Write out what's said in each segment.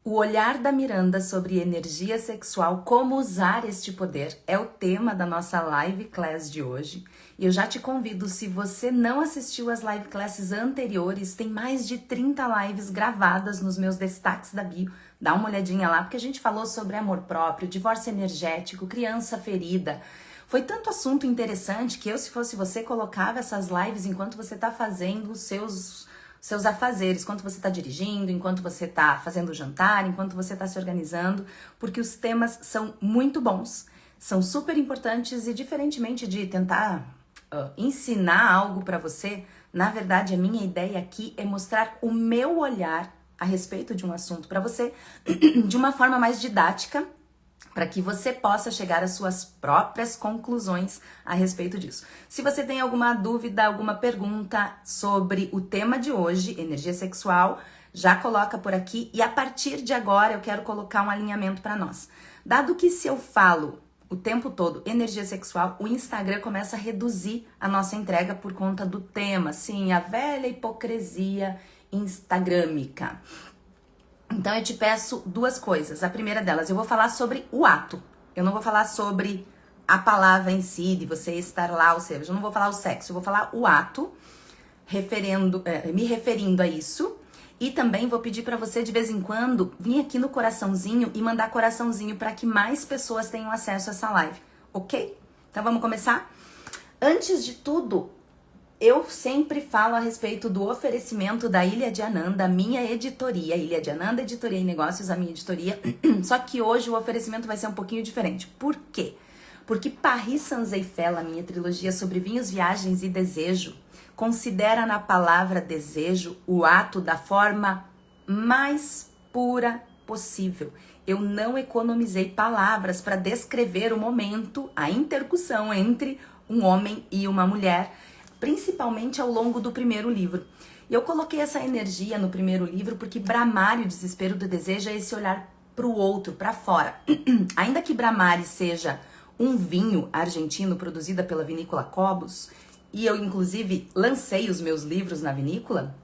O olhar da Miranda sobre energia sexual, como usar este poder, é o tema da nossa live class de hoje. E eu já te convido, se você não assistiu às live classes anteriores, tem mais de 30 lives gravadas nos meus destaques da bio. Dá uma olhadinha lá, porque a gente falou sobre amor próprio, divórcio energético, criança ferida. Foi tanto assunto interessante que eu, se fosse você, colocava essas lives enquanto você está fazendo os seus afazeres, enquanto você está dirigindo, enquanto você está fazendo o jantar, enquanto você está se organizando, porque os temas são muito bons, são super importantes e diferentemente de tentar ensinar algo para você, na verdade a minha ideia aqui é mostrar o meu olhar a respeito de um assunto para você de uma forma mais didática, para que você possa chegar às suas próprias conclusões a respeito disso. Se você tem alguma dúvida, alguma pergunta sobre o tema de hoje, energia sexual, já coloca por aqui e a partir de agora eu quero colocar um alinhamento para nós. Dado que se eu falo o tempo todo energia sexual, o Instagram começa a reduzir a nossa entrega por conta do tema, sim, a velha hipocrisia instagrâmica. Então eu te peço duas coisas. A primeira delas, eu vou falar sobre o ato. Eu não vou falar sobre a palavra em si, de você estar lá, ou seja, eu não vou falar o sexo, eu vou falar o ato, me referindo a isso. E também vou pedir para você, de vez em quando, vir aqui no coraçãozinho e mandar coraçãozinho para que mais pessoas tenham acesso a essa live, ok? Então vamos começar? Antes de tudo, eu sempre falo a respeito do oferecimento da Ilha de Ananda, a minha editoria, Ilha de Ananda Editoria e Negócios, a minha editoria. Só que hoje o oferecimento vai ser um pouquinho diferente. Por quê? Porque Paris Sanzeifel, a minha trilogia sobre vinhos, viagens e desejo, considera na palavra desejo o ato da forma mais pura possível. Eu não economizei palavras para descrever o momento, a intercussão entre um homem e uma mulher, principalmente ao longo do primeiro livro. E eu coloquei essa energia no primeiro livro porque Brahmari, o desespero do desejo, é esse olhar para o outro, para fora. Ainda que Brahmari seja um vinho argentino produzido pela vinícola Cobos, e eu inclusive lancei os meus livros na vinícola,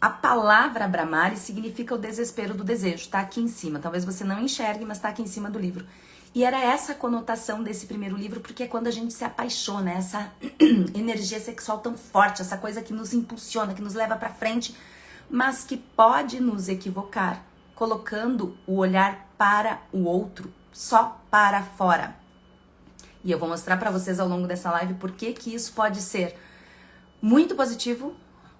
a palavra Brahmari significa o desespero do desejo, tá aqui em cima. Talvez você não enxergue, mas tá aqui em cima do livro. E era essa a conotação desse primeiro livro, porque é quando a gente se apaixona, essa energia sexual tão forte, essa coisa que nos impulsiona, que nos leva pra frente, mas que pode nos equivocar, colocando o olhar para o outro, só para fora. E eu vou mostrar pra vocês ao longo dessa live por que isso pode ser muito positivo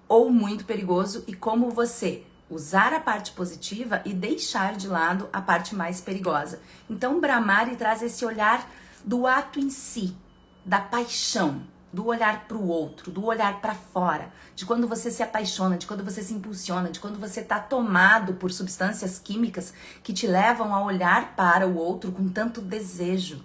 ou muito perigoso e como você usar a parte positiva e deixar de lado a parte mais perigosa. Então, Brahmari traz esse olhar do ato em si, da paixão, do olhar para o outro, do olhar para fora, de quando você se apaixona, de quando você se impulsiona, de quando você está tomado por substâncias químicas que te levam a olhar para o outro com tanto desejo.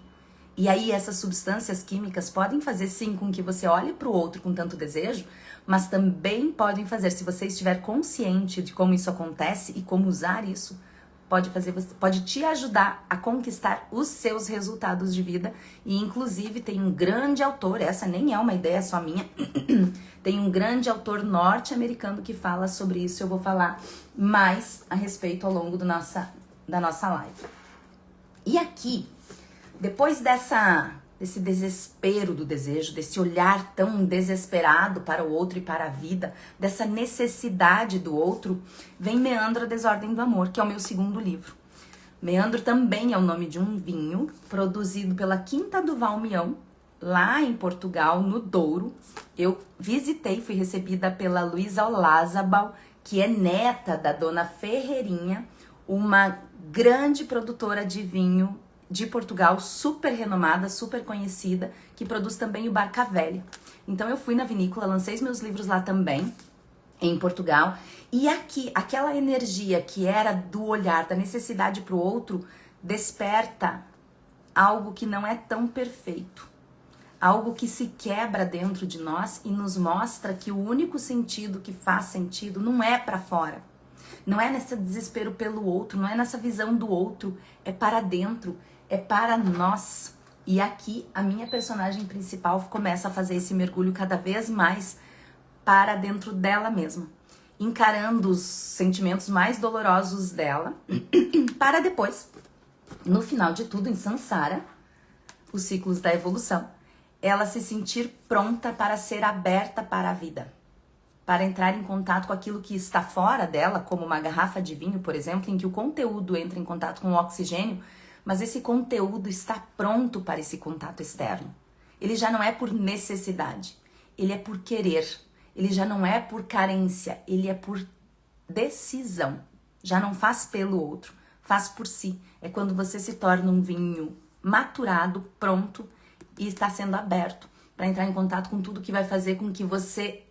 E aí essas substâncias químicas podem fazer sim com que você olhe para o outro com tanto desejo, mas também podem fazer, se você estiver consciente de como isso acontece e como usar isso, pode te ajudar a conquistar os seus resultados de vida. E inclusive tem um grande autor, essa nem é uma ideia só minha, tem um grande autor norte-americano que fala sobre isso. Eu vou falar mais a respeito ao longo da nossa live. E aqui, depois desse desespero do desejo, desse olhar tão desesperado para o outro e para a vida, dessa necessidade do outro, vem Meandro, a Desordem do Amor, que é o meu segundo livro. Meandro também é o nome de um vinho produzido pela Quinta do Valmião, lá em Portugal, no Douro. Eu visitei, fui recebida pela Luísa Olazabal, que é neta da dona Ferreirinha, uma grande produtora de vinho de Portugal, super renomada, super conhecida, que produz também o Barca Velha. Então eu fui na vinícola, lancei os meus livros lá também, em Portugal, e aqui, aquela energia que era do olhar, da necessidade para o outro, desperta algo que não é tão perfeito, algo que se quebra dentro de nós e nos mostra que o único sentido que faz sentido não é para fora, não é nesse desespero pelo outro, não é nessa visão do outro, é para dentro, é para nós. E aqui a minha personagem principal começa a fazer esse mergulho cada vez mais para dentro dela mesma. encarando os sentimentos mais dolorosos dela, para depois, no final de tudo, em Sansara, os ciclos da evolução, ela se sentir pronta para ser aberta para a vida, para entrar em contato com aquilo que está fora dela, como uma garrafa de vinho, por exemplo, em que o conteúdo entra em contato com o oxigênio, mas esse conteúdo está pronto para esse contato externo. Ele já não é por necessidade, ele é por querer. Ele já não é por carência, ele é por decisão. Já não faz pelo outro, faz por si. É quando você se torna um vinho maturado, pronto e está sendo aberto para entrar em contato com tudo que vai fazer com que você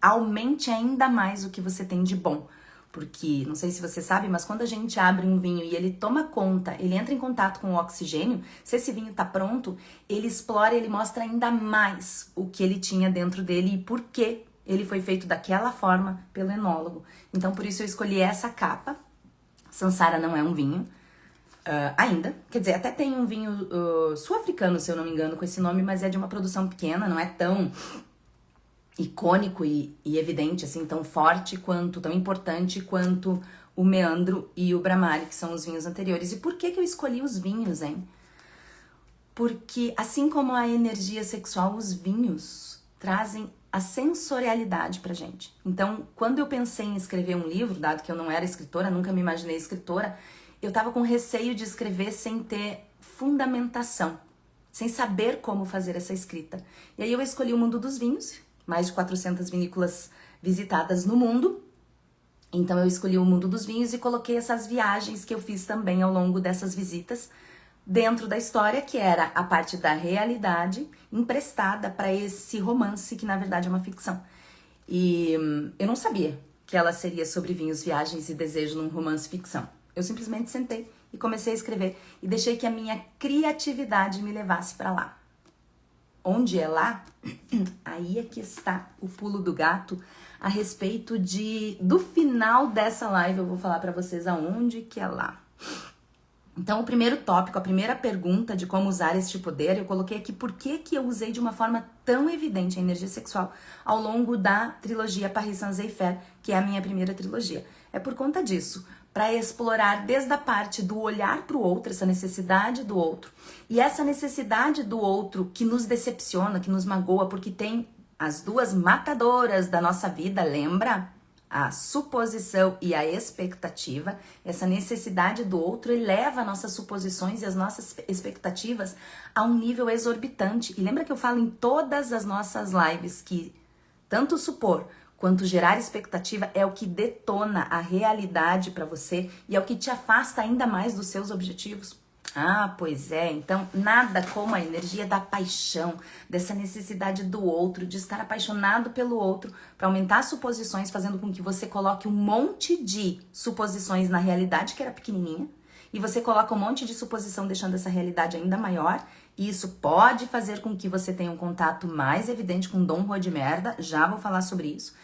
aumente ainda mais o que você tem de bom. Porque, não sei se você sabe, mas quando a gente abre um vinho e ele toma conta, ele entra em contato com o oxigênio, se esse vinho tá pronto, ele explora, ele mostra ainda mais o que ele tinha dentro dele e por que ele foi feito daquela forma pelo enólogo. Então, por isso eu escolhi essa capa. Sansara não é um vinho ainda. Quer dizer, até tem um vinho sul-africano, se eu não me engano, com esse nome, mas é de uma produção pequena, não é tão icônico e evidente, assim, tão forte quanto, tão importante quanto o Meandro e o Bramari, que são os vinhos anteriores. E por que eu escolhi os vinhos, hein? Porque, assim como a energia sexual, os vinhos trazem a sensorialidade pra gente. Então, quando eu pensei em escrever um livro, dado que eu não era escritora, nunca me imaginei escritora, eu tava com receio de escrever sem ter fundamentação, sem saber como fazer essa escrita. E aí eu escolhi o mundo dos vinhos, mais de 400 vinícolas visitadas no mundo. Então eu escolhi o mundo dos vinhos e coloquei essas viagens que eu fiz também ao longo dessas visitas dentro da história, que era a parte da realidade emprestada para esse romance, que na verdade é uma ficção. E eu não sabia que ela seria sobre vinhos, viagens e desejo num romance ficção. Eu simplesmente sentei e comecei a escrever e deixei que a minha criatividade me levasse para lá. Onde é lá? Aí é que está o pulo do gato a respeito do final dessa live. Eu vou falar para vocês aonde que é lá. Então, o primeiro tópico, a primeira pergunta de como usar este poder, eu coloquei aqui por que eu usei de uma forma tão evidente a energia sexual ao longo da trilogia Paris Saint-Exupéry, que é a minha primeira trilogia. É por conta disso, para explorar desde a parte do olhar para o outro, essa necessidade do outro, e essa necessidade do outro que nos decepciona, que nos magoa, porque tem as duas matadoras da nossa vida, lembra? A suposição e a expectativa. Essa necessidade do outro eleva nossas suposições e as nossas expectativas a um nível exorbitante. E lembra que eu falo em todas as nossas lives que tanto supor quanto gerar expectativa é o que detona a realidade para você e é o que te afasta ainda mais dos seus objetivos. Ah, pois é. Então, nada como a energia da paixão, dessa necessidade do outro, de estar apaixonado pelo outro, para aumentar suposições, fazendo com que você coloque um monte de suposições na realidade que era pequenininha, e você coloca um monte de suposição deixando essa realidade ainda maior, e isso pode fazer com que você tenha um contato mais evidente com Dom Juan de merda, já vou falar sobre isso,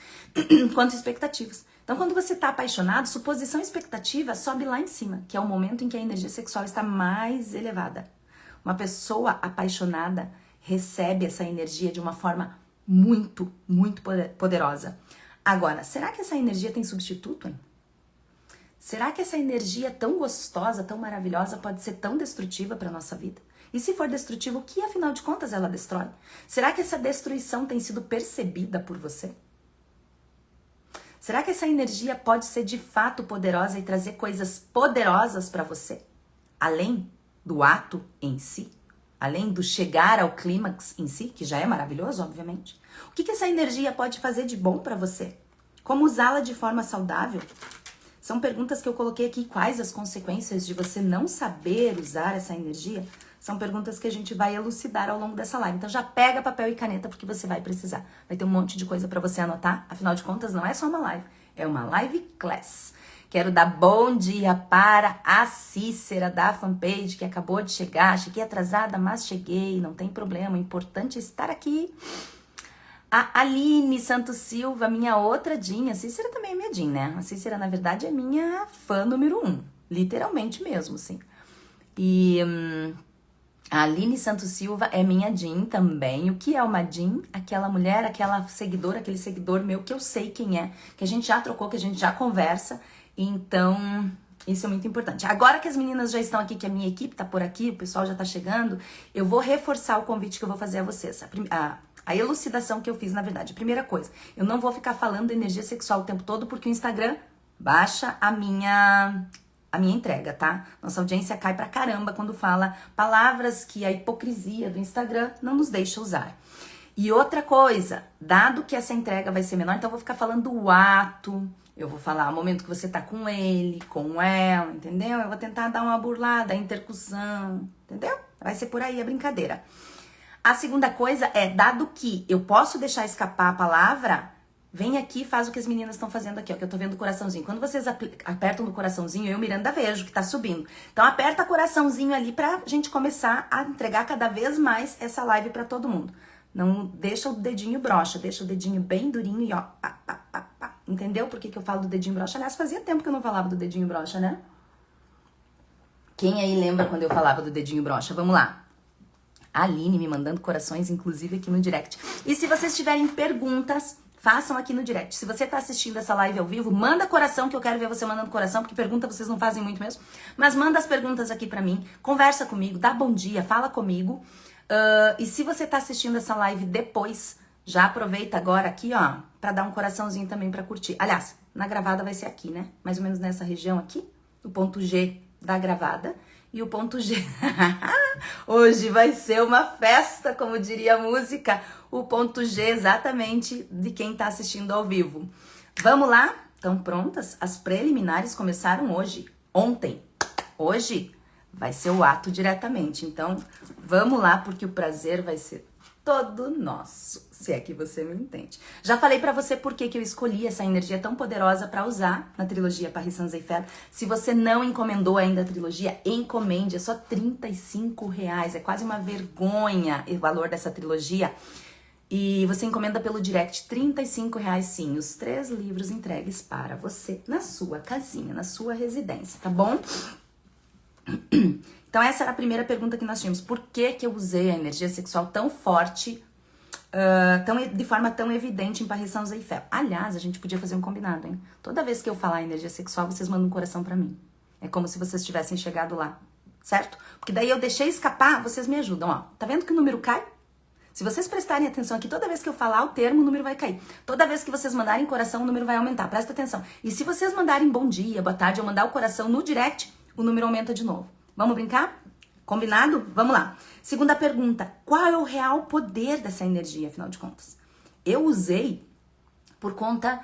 quanto expectativas. Então, quando você está apaixonado, suposição e expectativa sobe lá em cima, que é o momento em que a energia sexual está mais elevada. Uma pessoa apaixonada recebe essa energia de uma forma muito, muito poderosa. Agora, será que essa energia tem substituto, hein? Será que essa energia tão gostosa, tão maravilhosa, pode ser tão destrutiva para a nossa vida? E se for destrutiva, o que, afinal de contas, ela destrói? Será que essa destruição tem sido percebida por você? Será que essa energia pode ser de fato poderosa e trazer coisas poderosas para você? Além do ato em si? Além do chegar ao clímax em si, que já é maravilhoso, obviamente? O que essa energia pode fazer de bom para você? Como usá-la de forma saudável? São perguntas que eu coloquei aqui. Quais as consequências de você não saber usar essa energia? São perguntas que a gente vai elucidar ao longo dessa live. Então já pega papel e caneta porque você vai precisar. Vai ter um monte de coisa para você anotar. Afinal de contas, não é só uma live, é uma live class. Quero dar bom dia para a Cícera da fanpage que acabou de chegar. Cheguei atrasada, mas cheguei, não tem problema. O importante é estar aqui. A Aline Santos Silva, minha outra Jean. A Cícera também é minha Jean, né? A Cícera, na verdade, é minha fã número 1. Literalmente mesmo, sim. E A Aline Santos Silva é minha Jean também. O que é uma Jean? Aquela mulher, aquela seguidora, aquele seguidor meu que eu sei quem é, que a gente já trocou, que a gente já conversa. Então, isso é muito importante. Agora que as meninas já estão aqui, que a minha equipe tá por aqui, o pessoal já tá chegando, eu vou reforçar o convite que eu vou fazer a vocês. A elucidação que eu fiz, na verdade. Primeira coisa, eu não vou ficar falando de energia sexual o tempo todo, porque o Instagram baixa a minha entrega, tá? Nossa audiência cai pra caramba quando fala palavras que a hipocrisia do Instagram não nos deixa usar. E outra coisa, dado que essa entrega vai ser menor, então eu vou ficar falando do ato, eu vou falar o momento que você tá com ele, com ela, entendeu? Eu vou tentar dar uma burlada, a intercussão, entendeu? Vai ser por aí a brincadeira. A segunda coisa é, dado que eu posso deixar escapar a palavra, vem aqui e faz o que as meninas estão fazendo aqui, ó, que eu tô vendo o coraçãozinho. Quando vocês apertam no coraçãozinho, eu, Miranda, vejo que tá subindo. Então aperta coraçãozinho ali pra gente começar a entregar cada vez mais essa live pra todo mundo. Não deixa o dedinho broxa, deixa o dedinho bem durinho e ó, pá, pá, pá, pá. Entendeu por que eu falo do dedinho broxa? Aliás, fazia tempo que eu não falava do dedinho broxa, né? Quem aí lembra quando eu falava do dedinho broxa? Vamos lá. A Aline me mandando corações, inclusive aqui no direct. E se vocês tiverem perguntas, façam aqui no direct. Se você tá assistindo essa live ao vivo, manda coração, que eu quero ver você mandando coração, porque pergunta vocês não fazem muito mesmo. Mas manda as perguntas aqui pra mim, conversa comigo, dá bom dia, fala comigo. E se você tá assistindo essa live depois, já aproveita agora aqui, ó, pra dar um coraçãozinho também pra curtir. Aliás, na gravada vai ser aqui, né? Mais ou menos nessa região aqui, o ponto G da gravada. E o ponto G. Hoje vai ser uma festa, como diria a música. O ponto G exatamente de quem tá assistindo ao vivo. Vamos lá? Estão prontas? As preliminares começaram hoje. Ontem. Hoje vai ser o ato diretamente. Então, vamos lá, porque o prazer vai ser todo nosso, se é que você me entende. Já falei pra você por que eu escolhi essa energia tão poderosa pra usar na trilogia Paris Saint-Exupéry. Se você não encomendou ainda a trilogia, encomende, é só R$35, é quase uma vergonha o valor dessa trilogia. E você encomenda pelo direct, R$35 sim, os 3 livros entregues para você na sua casinha, na sua residência, tá bom? Então essa era a primeira pergunta que nós tínhamos. Por que eu usei a energia sexual tão forte, de forma tão evidente em Paris Saint-Exupéry? Aliás, a gente podia fazer um combinado, hein? Toda vez que eu falar energia sexual, vocês mandam um coração pra mim. É como se vocês tivessem chegado lá, certo? Porque daí eu deixei escapar, vocês me ajudam, ó. Tá vendo que o número cai? Se vocês prestarem atenção aqui, toda vez que eu falar o termo, o número vai cair. Toda vez que vocês mandarem coração, o número vai aumentar. Presta atenção. E se vocês mandarem bom dia, boa tarde, ou mandar o coração no direct, o número aumenta de novo. Vamos brincar? Combinado? Vamos lá. Segunda pergunta. Qual é o real poder dessa energia, afinal de contas? Eu usei por conta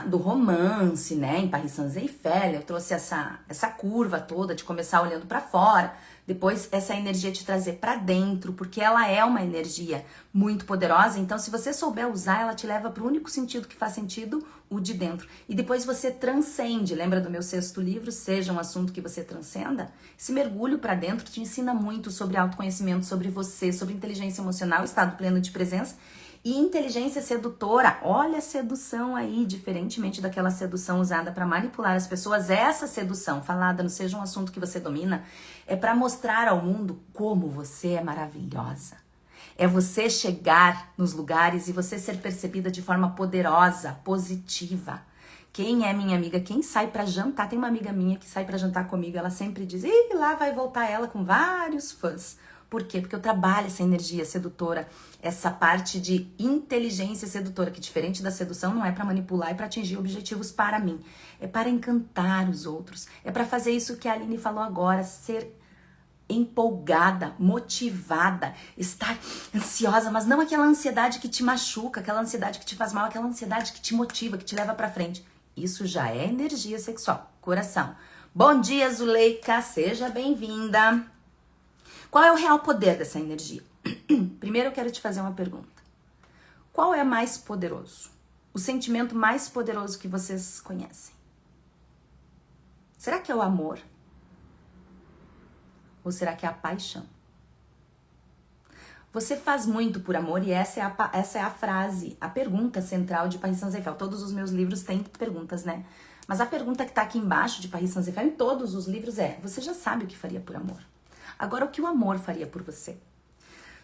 do romance, né? Em Paris Saint-Exupéry, eu trouxe essa curva toda de começar olhando pra fora, depois essa energia te trazer pra dentro, porque ela é uma energia muito poderosa. Então, se você souber usar, ela te leva pro único sentido que faz sentido, o de dentro. E depois você transcende. Lembra do meu 6º livro, Seja um Assunto que Você Transcenda? Esse mergulho pra dentro te ensina muito sobre autoconhecimento, sobre você, sobre inteligência emocional, estado pleno de presença. E inteligência sedutora, olha a sedução aí, diferentemente daquela sedução usada para manipular as pessoas, essa sedução falada no Seja um Assunto que Você Domina, é para mostrar ao mundo como você é maravilhosa. É você chegar nos lugares e você ser percebida de forma poderosa, positiva. Quem é minha amiga, quem sai pra jantar, tem uma amiga minha que sai pra jantar comigo, ela sempre diz, ih, lá vai voltar ela com vários fãs. Por quê? Porque eu trabalho essa energia sedutora, essa parte de inteligência sedutora, que diferente da sedução não é para manipular, é para atingir objetivos para mim. É para encantar os outros. É para fazer isso que a Aline falou agora, ser empolgada, motivada, estar ansiosa, mas não aquela ansiedade que te machuca, aquela ansiedade que te faz mal, aquela ansiedade que te motiva, que te leva para frente. Isso já é energia sexual. Coração. Bom dia, Zuleika, seja bem-vinda. Qual é o real poder dessa energia? Primeiro eu quero te fazer uma pergunta. Qual é mais poderoso? O sentimento mais poderoso que vocês conhecem? Será que é o amor? Ou será que é a paixão? Você faz muito por amor e essa é a frase, a pergunta central de Paris Saint-Exupéry. Todos os meus livros têm perguntas, né? Mas a pergunta que tá aqui embaixo de Paris Saint-Exupéry, em todos os livros, é: você já sabe o que faria por amor? Agora, o que o amor faria por você?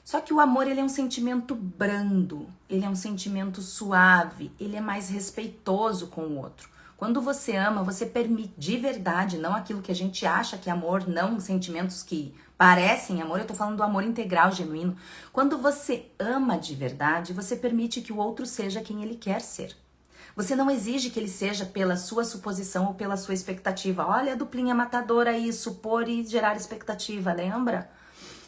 Só que o amor, ele é um sentimento brando, ele é um sentimento suave, ele é mais respeitoso com o outro. Quando você ama, você permite de verdade, não aquilo que a gente acha que é amor, não sentimentos que parecem amor, eu tô falando do amor integral, genuíno. Quando você ama de verdade, você permite que o outro seja quem ele quer ser. Você não exige que ele seja pela sua suposição ou pela sua expectativa. Olha a duplinha matadora aí, supor e gerar expectativa, lembra?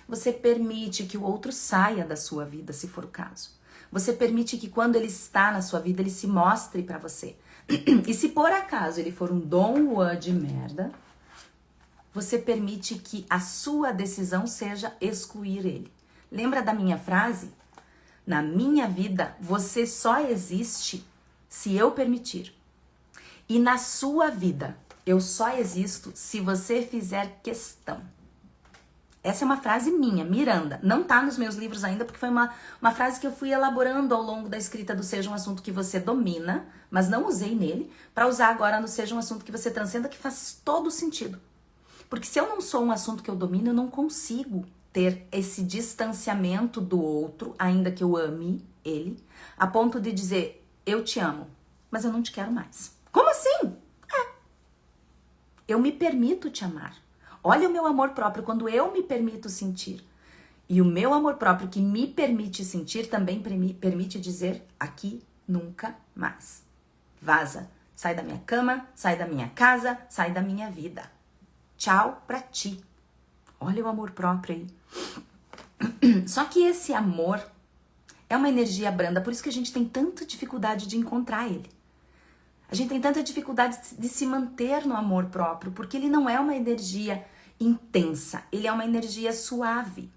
Você permite que o outro saia da sua vida, se for o caso. Você permite que quando ele está na sua vida, ele se mostre pra você. E se por acaso ele for um Dom Juan de merda, você permite que a sua decisão seja excluir ele. Lembra da minha frase? Na minha vida, você só existe se eu permitir. E na sua vida, eu só existo se você fizer questão. Essa é uma frase minha, Miranda. Não tá nos meus livros ainda, porque foi uma frase que eu fui elaborando ao longo da escrita do Seja um Assunto que Você Domina, mas não usei nele, para usar agora no Seja um Assunto que Você Transcenda, que faz todo sentido. Porque se eu não sou um assunto que eu domino, eu não consigo ter esse distanciamento do outro, ainda que eu ame ele, a ponto de dizer, eu te amo, mas eu não te quero mais. Como assim? Eu me permito te amar. Olha o meu amor próprio, quando eu me permito sentir. E o meu amor próprio que me permite sentir também permite dizer aqui nunca mais. Vaza. Sai da minha cama, sai da minha casa, sai da minha vida. Tchau pra ti. Olha o amor próprio aí. Só que esse amor é uma energia branda, por isso que a gente tem tanta dificuldade de encontrar ele. A gente tem tanta dificuldade de se manter no amor próprio, porque ele não é uma energia intensa, ele é uma energia suave.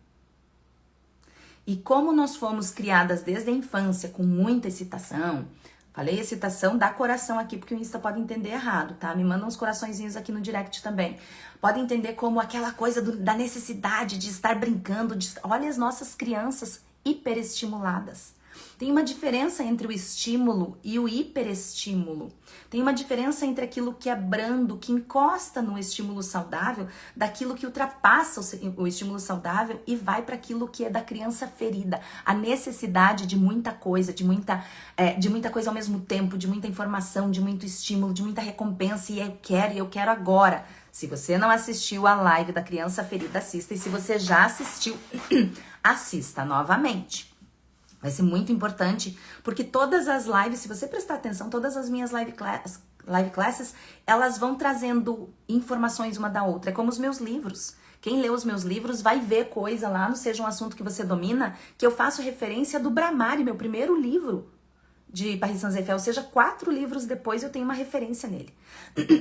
E como nós fomos criadas desde a infância com muita excitação, falei excitação, dá coração aqui, porque o Insta pode entender errado, tá? Me manda uns coraçõezinhos aqui no direct também. Pode entender como aquela coisa da necessidade de estar brincando, olha as nossas crianças hiperestimuladas. Tem uma diferença entre o estímulo e o hiperestímulo. Tem uma diferença entre aquilo que é brando, que encosta no estímulo saudável, daquilo que ultrapassa o estímulo saudável e vai para aquilo que é da criança ferida. A necessidade de muita coisa, de muita coisa ao mesmo tempo, de muita informação, de muito estímulo, de muita recompensa, e eu quero agora. Se você não assistiu a live da criança ferida, assista. E se você já assistiu, assista novamente. Vai ser muito importante, porque todas as lives, se você prestar atenção, todas as minhas live classes, elas vão trazendo informações uma da outra. É como os meus livros. Quem lê os meus livros vai ver coisa lá no Seja um Assunto que Você Domina, que eu faço referência do Brahmari, meu primeiro livro de Paris Saint-Exupéry, ou seja, 4 livros depois eu tenho uma referência nele.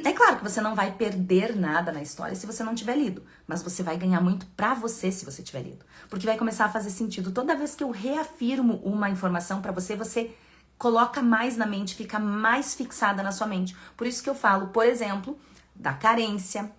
É claro que você não vai perder nada na história se você não tiver lido, mas você vai ganhar muito pra você se você tiver lido, porque vai começar a fazer sentido. Toda vez que eu reafirmo uma informação pra você, você coloca mais na mente, fica mais fixada na sua mente. Por isso que eu falo, por exemplo, da carência,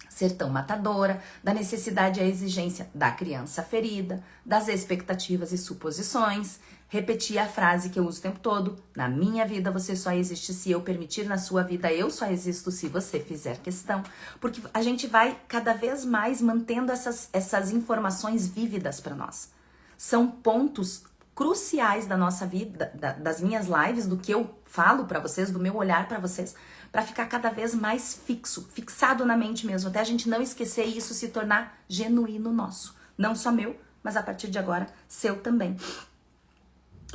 ser tão matadora, da necessidade e a exigência da criança ferida, das expectativas e suposições. Repetir a frase que eu uso o tempo todo: na minha vida você só existe se eu permitir, na sua vida eu só existo se você fizer questão. Porque a gente vai cada vez mais mantendo essas informações vívidas para nós. São pontos cruciais da nossa vida, das minhas lives, do que eu falo para vocês, do meu olhar para vocês, para ficar cada vez mais fixado na mente mesmo, até a gente não esquecer e isso se tornar genuíno nosso. Não só meu, mas a partir de agora, seu também.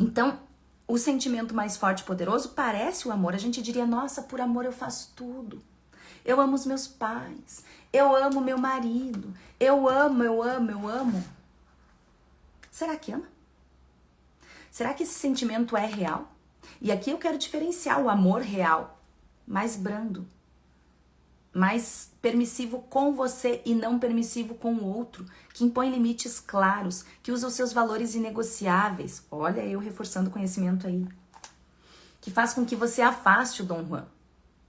Então, o sentimento mais forte e poderoso parece o amor. A gente diria, nossa, por amor eu faço tudo. Eu amo os meus pais, eu amo meu marido, eu amo. Será que ama? Será que esse sentimento é real? E aqui eu quero diferenciar o amor real, mais brando, mais permissivo com você e não permissivo com o outro, que impõe limites claros, que usa os seus valores inegociáveis. Olha eu reforçando o conhecimento aí. Que faz com que você afaste o Dom Juan.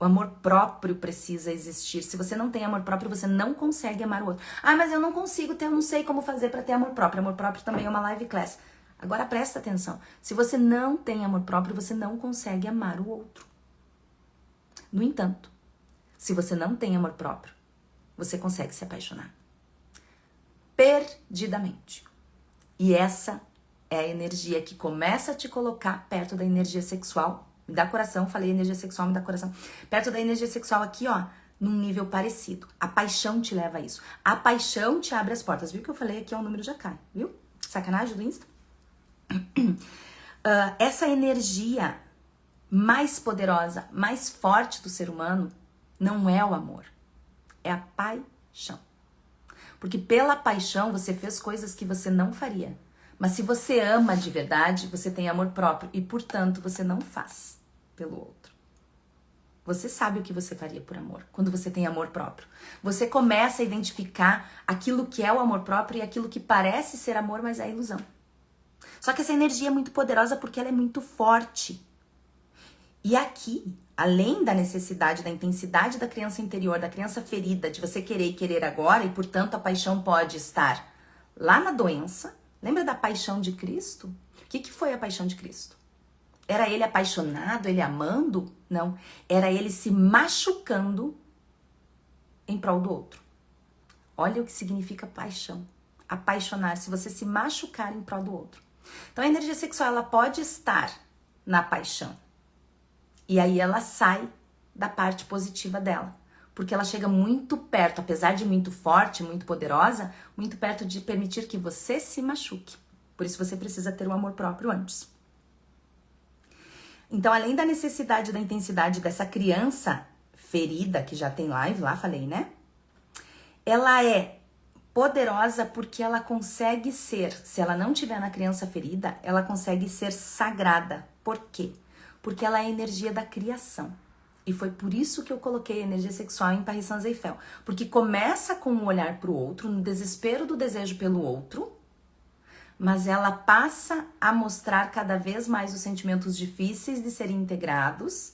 O amor próprio precisa existir. Se você não tem amor próprio, você não consegue amar o outro. Ah, mas eu não consigo ter, eu não sei como fazer para ter amor próprio. Amor próprio também é uma live class. Agora presta atenção. Se você não tem amor próprio, você não consegue amar o outro. No entanto, se você não tem amor próprio, você consegue se apaixonar. perdidamente. E essa é a energia que começa a te colocar perto da energia sexual. Me dá coração, falei energia sexual, me dá coração. Perto da energia sexual aqui, ó, num nível parecido. A paixão te leva a isso. A paixão te abre as portas. Viu que eu falei aqui, ó, o número já cai, viu? Sacanagem do Insta? Essa energia mais poderosa, mais forte do ser humano, não é o amor. É a paixão. Porque pela paixão você fez coisas que você não faria. Mas se você ama de verdade, você tem amor próprio e, portanto, você não faz pelo outro. Você sabe o que você faria por amor, quando você tem amor próprio. Você começa a identificar aquilo que é o amor próprio e aquilo que parece ser amor, mas é ilusão. Só que essa energia é muito poderosa porque ela é muito forte. E aqui, além da necessidade, da intensidade da criança interior, da criança ferida, de você querer e querer agora, e portanto a paixão pode estar lá na doença. Lembra da paixão de Cristo? O que foi a paixão de Cristo? Era ele apaixonado, ele amando? Não. Era ele se machucando em prol do outro. Olha o que significa paixão. Apaixonar-se, você se machucar em prol do outro. Então a energia sexual, ela pode estar na paixão. E aí ela sai da parte positiva dela. Porque ela chega muito perto, apesar de muito forte, muito poderosa, muito perto de permitir que você se machuque. Por isso você precisa ter um amor próprio antes. Então, além da necessidade da intensidade dessa criança ferida, que já tem live lá, falei, né? Ela é poderosa porque ela consegue ser, se ela não tiver na criança ferida, ela consegue ser sagrada. Por quê? Porque ela é a energia da criação. E foi por isso que eu coloquei a energia sexual em Paris Saint-Eiffel. Porque começa com um olhar para o outro, no desespero do desejo pelo outro, mas ela passa a mostrar cada vez mais os sentimentos difíceis de serem integrados,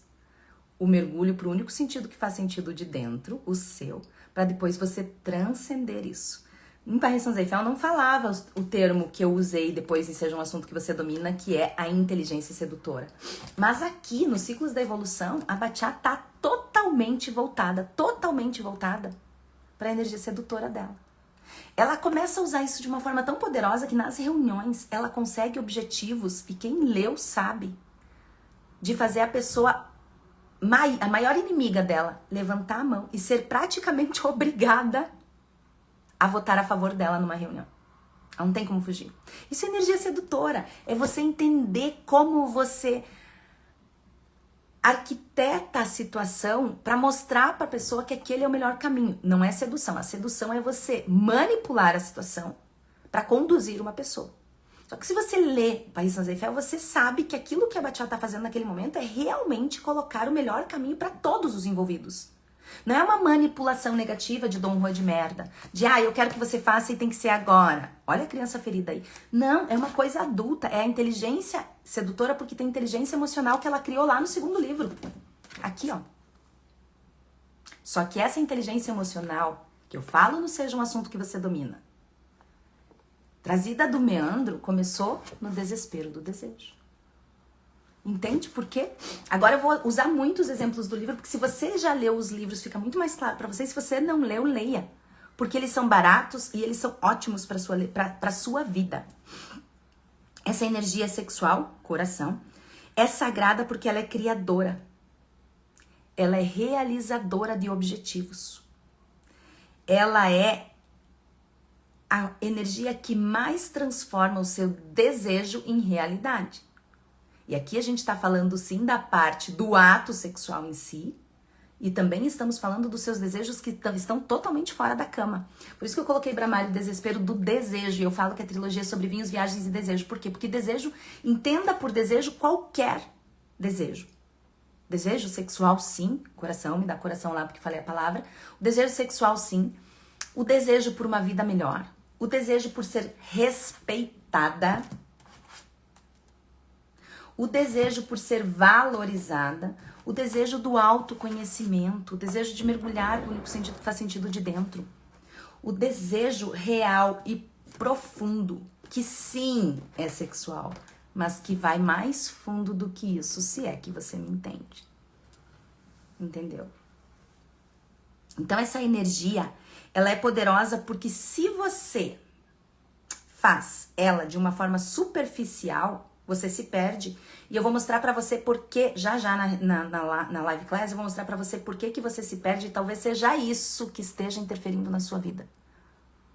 o mergulho para o único sentido que faz sentido de dentro, o seu, para depois você transcender isso. Em Paris Saint-Eiffel não falava o termo que eu usei depois, e seja um assunto que você domina, que é a inteligência sedutora. Mas aqui, nos ciclos da evolução, a Bachá tá totalmente voltada para a energia sedutora dela. Ela começa a usar isso de uma forma tão poderosa que nas reuniões ela consegue objetivos, e quem leu sabe, de fazer a pessoa, a maior inimiga dela, levantar a mão e ser praticamente obrigada a votar a favor dela numa reunião. Ela não tem como fugir. Isso é energia sedutora. É você entender como você arquiteta a situação para mostrar para a pessoa que aquele é o melhor caminho. Não é sedução. A sedução é você manipular a situação para conduzir uma pessoa. Só que se você lê Paris Saint-Eiffel, você sabe que aquilo que a Bachá está fazendo naquele momento é realmente colocar o melhor caminho para todos os envolvidos. Não é uma manipulação negativa de Dom Juan de merda. De, eu quero que você faça e tem que ser agora. Olha a criança ferida aí. Não, é uma coisa adulta. É a inteligência sedutora porque tem inteligência emocional que ela criou lá no segundo livro. Aqui, ó. Só que essa inteligência emocional, que eu falo no Seja um Assunto que Você Domina, trazida do meandro, começou no desespero do desejo. Entende por quê? Agora eu vou usar muitos exemplos do livro, porque se você já leu os livros, fica muito mais claro para você. Se você não leu, leia. Porque eles são baratos e eles são ótimos para sua vida. Essa energia sexual, coração, é sagrada porque ela é criadora. Ela é realizadora de objetivos. Ela é a energia que mais transforma o seu desejo em realidade. E aqui a gente está falando sim da parte do ato sexual em si, e também estamos falando dos seus desejos que estão totalmente fora da cama. Por isso que eu coloquei Brahmari, desespero do desejo, e eu falo que a trilogia é sobre vinhos, viagens e desejo. Por quê? Porque desejo, entenda por desejo qualquer desejo. Desejo sexual sim, coração, me dá coração lá porque falei a palavra. O desejo sexual sim, o desejo por uma vida melhor, o desejo por ser respeitada, o desejo por ser valorizada, o desejo do autoconhecimento, o desejo de mergulhar no único sentido que faz sentido de dentro. O desejo real e profundo, que sim é sexual, mas que vai mais fundo do que isso, se é que você me entende. Entendeu? Então essa energia, ela é poderosa porque se você faz ela de uma forma superficial, você se perde. E eu vou mostrar pra você por que, já na live class, eu vou mostrar pra você por que você se perde e talvez seja isso que esteja interferindo na sua vida.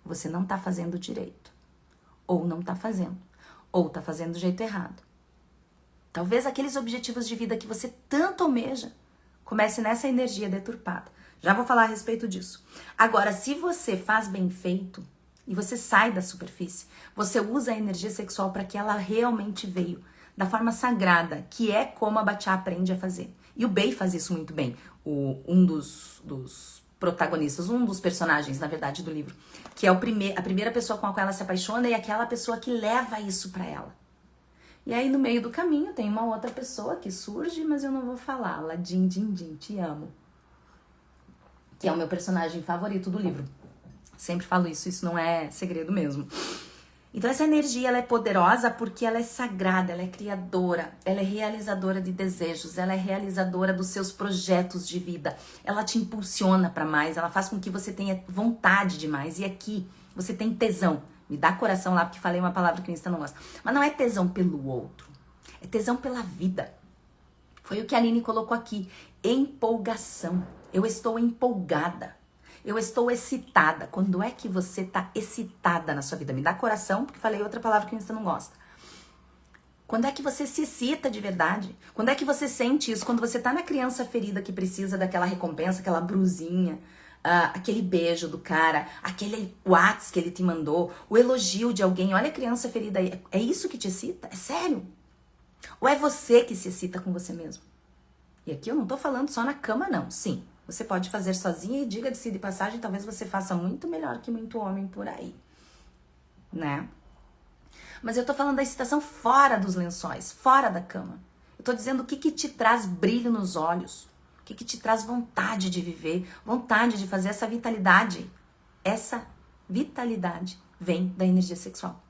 Você não tá fazendo direito. Ou não tá fazendo. Ou tá fazendo do jeito errado. Talvez aqueles objetivos de vida que você tanto almeja comece nessa energia deturpada. Já vou falar a respeito disso. Agora, se você faz bem feito e você sai da superfície, você usa a energia sexual para que ela realmente veio da forma sagrada, que é como a Bachá aprende a fazer. E o Bey faz isso muito bem. Um dos protagonistas, um dos personagens, na verdade, do livro, que é a primeira pessoa com a qual ela se apaixona e aquela pessoa que leva isso para ela. E aí, no meio do caminho, tem uma outra pessoa que surge, mas eu não vou falá-la. Din, din, din, te amo. Que é o meu personagem favorito do livro. Sempre falo isso não é segredo mesmo. Então essa energia, ela é poderosa porque ela é sagrada, ela é criadora, ela é realizadora de desejos, ela é realizadora dos seus projetos de vida. Ela te impulsiona para mais, ela faz com que você tenha vontade de mais. E aqui, você tem tesão. Me dá coração lá, porque falei uma palavra que o Insta não gosta. Mas não é tesão pelo outro, é tesão pela vida. Foi o que a Aline colocou aqui, empolgação. Eu estou empolgada. Eu estou excitada. Quando é que você está excitada na sua vida? Me dá coração, porque falei outra palavra que você não gosta. Quando é que você se excita de verdade? Quando é que você sente isso? Quando você tá na criança ferida que precisa daquela recompensa, aquela brusinha, aquele beijo do cara, aquele WhatsApp que ele te mandou, o elogio de alguém. Olha a criança ferida aí. É isso que te excita? É sério? Ou é você que se excita com você mesmo? E aqui eu não tô falando só na cama, não. Sim, você pode fazer sozinha e diga-se de passagem, talvez você faça muito melhor que muito homem por aí, né? Mas eu tô falando da excitação fora dos lençóis, fora da cama. Eu tô dizendo o que te traz brilho nos olhos, o que te traz vontade de viver, vontade de fazer essa vitalidade. Essa vitalidade vem da energia sexual.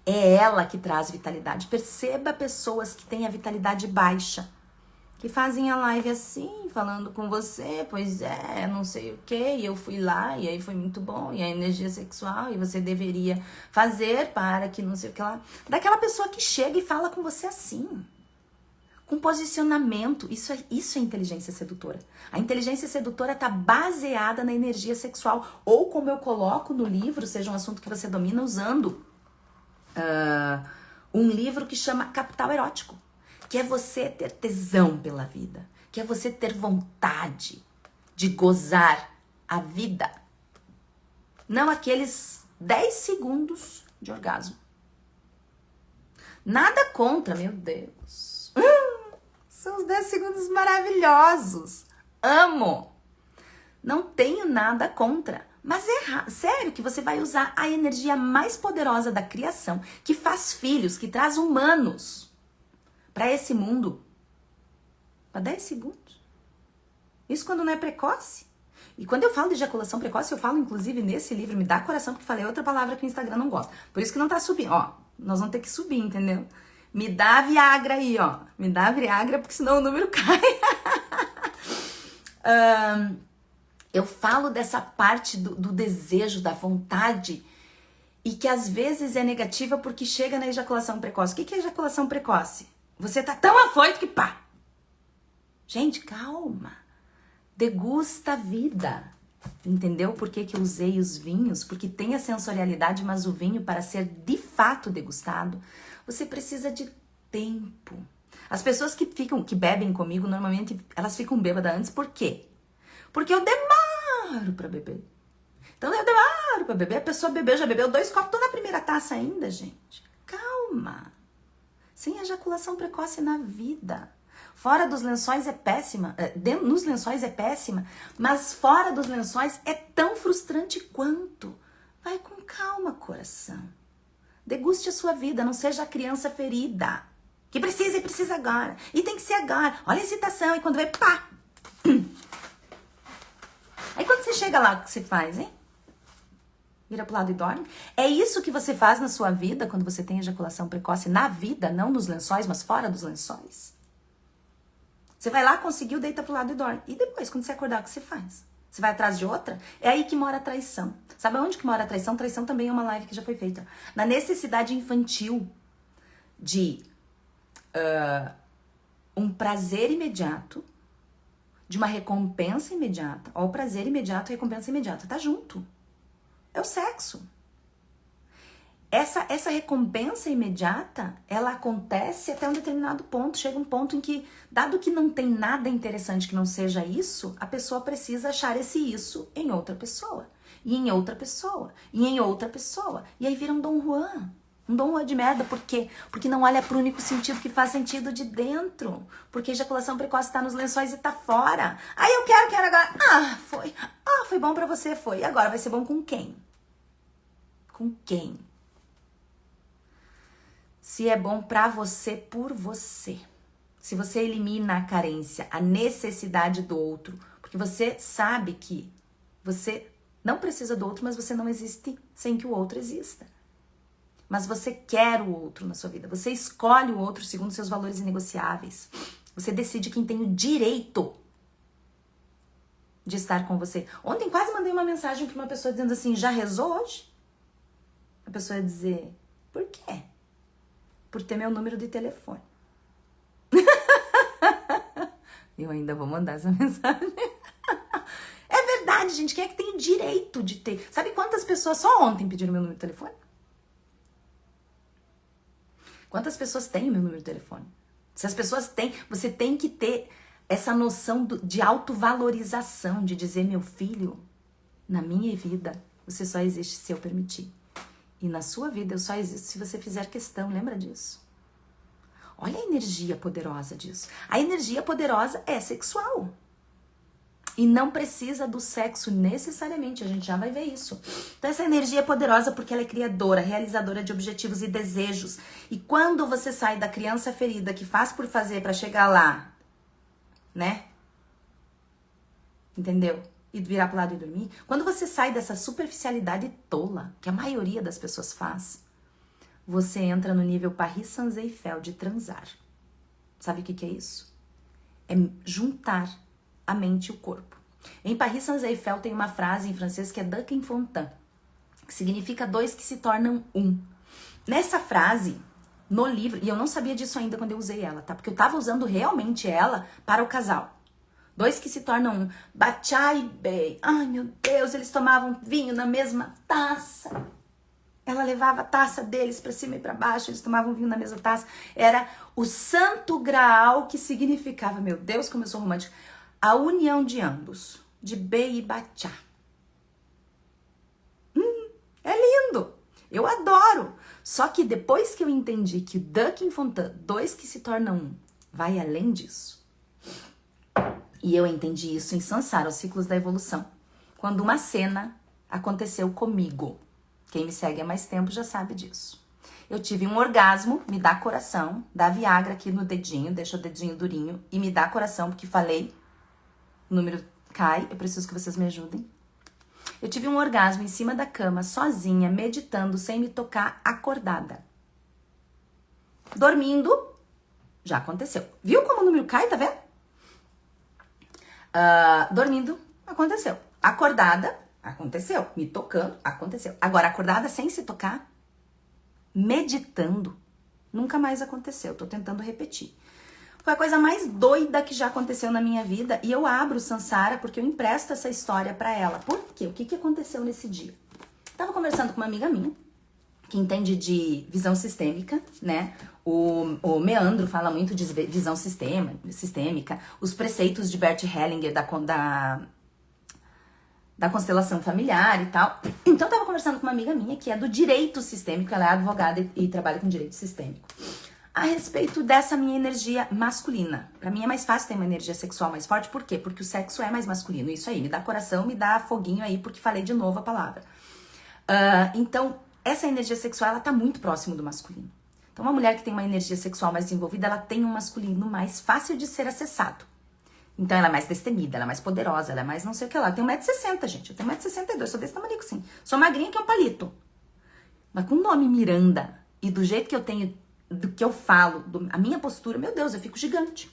É ela que traz vitalidade. Perceba pessoas que têm a vitalidade baixa, que fazem a live assim, falando com você, pois é, não sei o que, e eu fui lá, e aí foi muito bom, e a energia sexual, e você deveria fazer para que não sei o que lá. Daquela pessoa que chega e fala com você assim, com posicionamento. Isso é inteligência sedutora. A inteligência sedutora está baseada na energia sexual, ou como eu coloco no livro, seja um assunto que você domina, usando um livro que chama Capital Erótico. Que é você ter tesão pela vida, que é você ter vontade de gozar a vida. Não aqueles 10 segundos de orgasmo. Nada contra, meu Deus. São os 10 segundos maravilhosos. Amo. Não tenho nada contra. Mas é sério que você vai usar a energia mais poderosa da criação, que faz filhos, que traz humanos para esse mundo, para 10 segundos. Isso quando não é precoce. E quando eu falo de ejaculação precoce, eu falo inclusive nesse livro, me dá coração, porque falei outra palavra que o Instagram não gosta. Por isso que não tá subindo. Ó, nós vamos ter que subir, entendeu? Me dá Viagra aí, ó. Me dá Viagra, porque senão o número cai. Eu falo dessa parte do desejo, da vontade, e que às vezes é negativa porque chega na ejaculação precoce. O que é ejaculação precoce? Você tá tão afoito que pá! Gente, calma. Degusta a vida. Entendeu por que eu usei os vinhos? Porque tem a sensorialidade, mas o vinho, para ser de fato degustado, você precisa de tempo. As pessoas que bebem comigo, normalmente, elas ficam bêbadas antes. Por quê? Porque eu demoro pra beber. Então eu demoro pra beber. A pessoa bebeu, já bebeu 2 copos, tô na primeira taça ainda, gente. Calma. Sem ejaculação precoce na vida. Fora dos lençóis é péssima. Nos lençóis é péssima. Mas fora dos lençóis é tão frustrante quanto. Vai com calma, coração. Deguste a sua vida. Não seja a criança ferida. Que precisa e precisa agora. E tem que ser agora. Olha a excitação. E quando vem, pá! Aí quando você chega lá, o que você faz, hein? Vira pro lado e dorme. É isso que você faz na sua vida quando você tem ejaculação precoce na vida, não nos lençóis, mas fora dos lençóis. Você vai lá, conseguiu, deita pro lado e dorme. E depois, quando você acordar, o que você faz? Você vai atrás de outra? É aí que mora a traição. Sabe onde que mora a traição? Traição também é uma live que já foi feita. Na necessidade infantil de um prazer imediato, de uma recompensa imediata. Ó, o prazer imediato e recompensa imediata. Tá junto. É o sexo. Essa recompensa imediata, ela acontece até um determinado ponto. Chega um ponto em que, dado que não tem nada interessante que não seja isso, a pessoa precisa achar esse isso em outra pessoa. E em outra pessoa. E em outra pessoa. E aí vira um Dom Juan. Um Dom Juan de merda. Por quê? Porque não olha pro único sentido que faz sentido de dentro. Porque a ejaculação precoce tá nos lençóis e tá fora. Aí eu quero agora. Ah, foi. Ah, foi bom pra você, foi. E agora vai ser bom com quem? Com quem? Se é bom pra você, por você. Se você elimina a carência, a necessidade do outro, porque você sabe que você não precisa do outro, mas você não existe sem que o outro exista. Mas você quer o outro na sua vida. Você escolhe o outro segundo seus valores inegociáveis. Você decide quem tem o direito de estar com você. Ontem quase mandei uma mensagem para uma pessoa dizendo assim, já rezou hoje? A pessoa ia dizer, por quê? Por ter meu número de telefone. Eu ainda vou mandar essa mensagem. É verdade, gente. Quem é que tem o direito de ter? Sabe quantas pessoas só ontem pediram meu número de telefone? Quantas pessoas têm o meu número de telefone? Se as pessoas têm, você tem que ter essa noção de autovalorização, de dizer, meu filho, na minha vida, você só existe se eu permitir. E na sua vida eu só existo se você fizer questão, lembra disso? Olha a energia poderosa disso. A energia poderosa é sexual. E não precisa do sexo necessariamente, a gente já vai ver isso. Então essa energia é poderosa porque ela é criadora, realizadora de objetivos e desejos. E quando você sai da criança ferida que faz por fazer para chegar lá, né? Entendeu? E virar pro lado e dormir. Quando você sai dessa superficialidade tola, que a maioria das pessoas faz, você entra no nível Paris Saint-Eiffel de transar. Sabe o que é isso? É juntar a mente e o corpo. Em Paris Saint-Eiffel tem uma frase em francês que é Duc Infontaine, que significa dois que se tornam um. Nessa frase, no livro, e eu não sabia disso ainda quando eu usei ela, tá? Porque eu tava usando realmente ela para o casal. Dois que se tornam um. Bachá e Bey. Ai, meu Deus, eles tomavam vinho na mesma taça. Ela levava a taça deles para cima e para baixo, eles tomavam vinho na mesma taça. Era o santo graal que significava, meu Deus, como eu sou romântica, a união de ambos, de Bey e Bachá. É lindo, eu adoro. Só que depois que eu entendi que o Duc Infontaine, dois que se tornam um, vai além disso. E eu entendi isso em Sansara, os ciclos da evolução. Quando uma cena aconteceu comigo. Quem me segue há mais tempo já sabe disso. Eu tive um orgasmo, me dá coração, dá Viagra aqui no dedinho, deixa o dedinho durinho e me dá coração, porque falei, o número cai, eu preciso que vocês me ajudem. Eu tive um orgasmo em cima da cama, sozinha, meditando, sem me tocar, acordada. Dormindo, já aconteceu. Viu como o número cai, tá vendo? Dormindo, aconteceu. Acordada, aconteceu. Me tocando, aconteceu. Agora, acordada sem se tocar, meditando, nunca mais aconteceu. Tô tentando repetir. Foi a coisa mais doida que já aconteceu na minha vida. E eu abro o Sansara porque eu empresto essa história pra ela. Por quê? O que aconteceu nesse dia? Tava conversando com uma amiga minha, que entende de visão sistêmica, né? O Meandro fala muito de visão sistêmica, os preceitos de Bert Hellinger da constelação familiar e tal. Então, eu tava conversando com uma amiga minha que é do direito sistêmico, ela é advogada e trabalha com direito sistêmico, a respeito dessa minha energia masculina. Pra mim é mais fácil ter uma energia sexual mais forte, por quê? Porque o sexo é mais masculino, isso aí, me dá coração, me dá foguinho aí, porque falei de novo a palavra. Então, essa energia sexual, ela tá muito próximo do masculino. Então, uma mulher que tem uma energia sexual mais desenvolvida, ela tem um masculino mais fácil de ser acessado. Então, ela é mais destemida, ela é mais poderosa, ela é mais não sei o que lá. Eu tenho 1,60 m, gente. Eu tenho 1,62 m, sou desse tamanho assim. Sou magrinha que é um palito. Mas com o nome Miranda e do jeito que eu tenho, do que eu falo, a minha postura, meu Deus, eu fico gigante.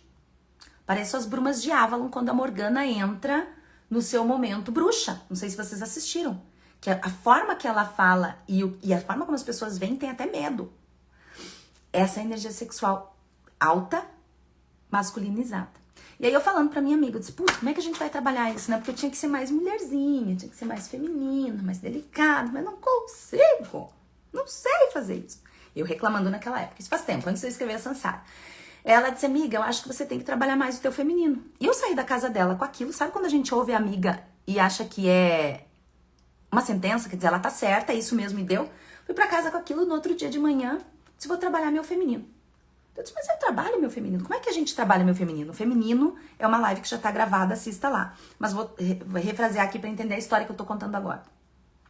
Pareço as brumas de Avalon quando a Morgana entra no seu momento bruxa. Não sei se vocês assistiram. Que a forma que ela fala e a forma como as pessoas veem tem até medo. Essa é a energia sexual alta, masculinizada. E aí eu falando pra minha amiga, eu disse, putz, como é que a gente vai trabalhar isso, né? Porque eu tinha que ser mais mulherzinha, tinha que ser mais feminina, mais delicada, mas não consigo. Não sei fazer isso. Eu reclamando naquela época, isso faz tempo, antes de eu escrever a Sansara. Ela disse, amiga, eu acho que você tem que trabalhar mais o teu feminino. E eu saí da casa dela com aquilo, sabe quando a gente ouve a amiga e acha que é uma sentença, quer dizer, ela tá certa, é isso mesmo e deu. Fui pra casa com aquilo, no outro dia de manhã, disse, vou trabalhar meu feminino. Eu disse, mas eu trabalho meu feminino. Como é que a gente trabalha meu feminino? O feminino é uma live que já tá gravada, assista lá. Mas vou refrasear aqui pra entender a história que eu tô contando agora.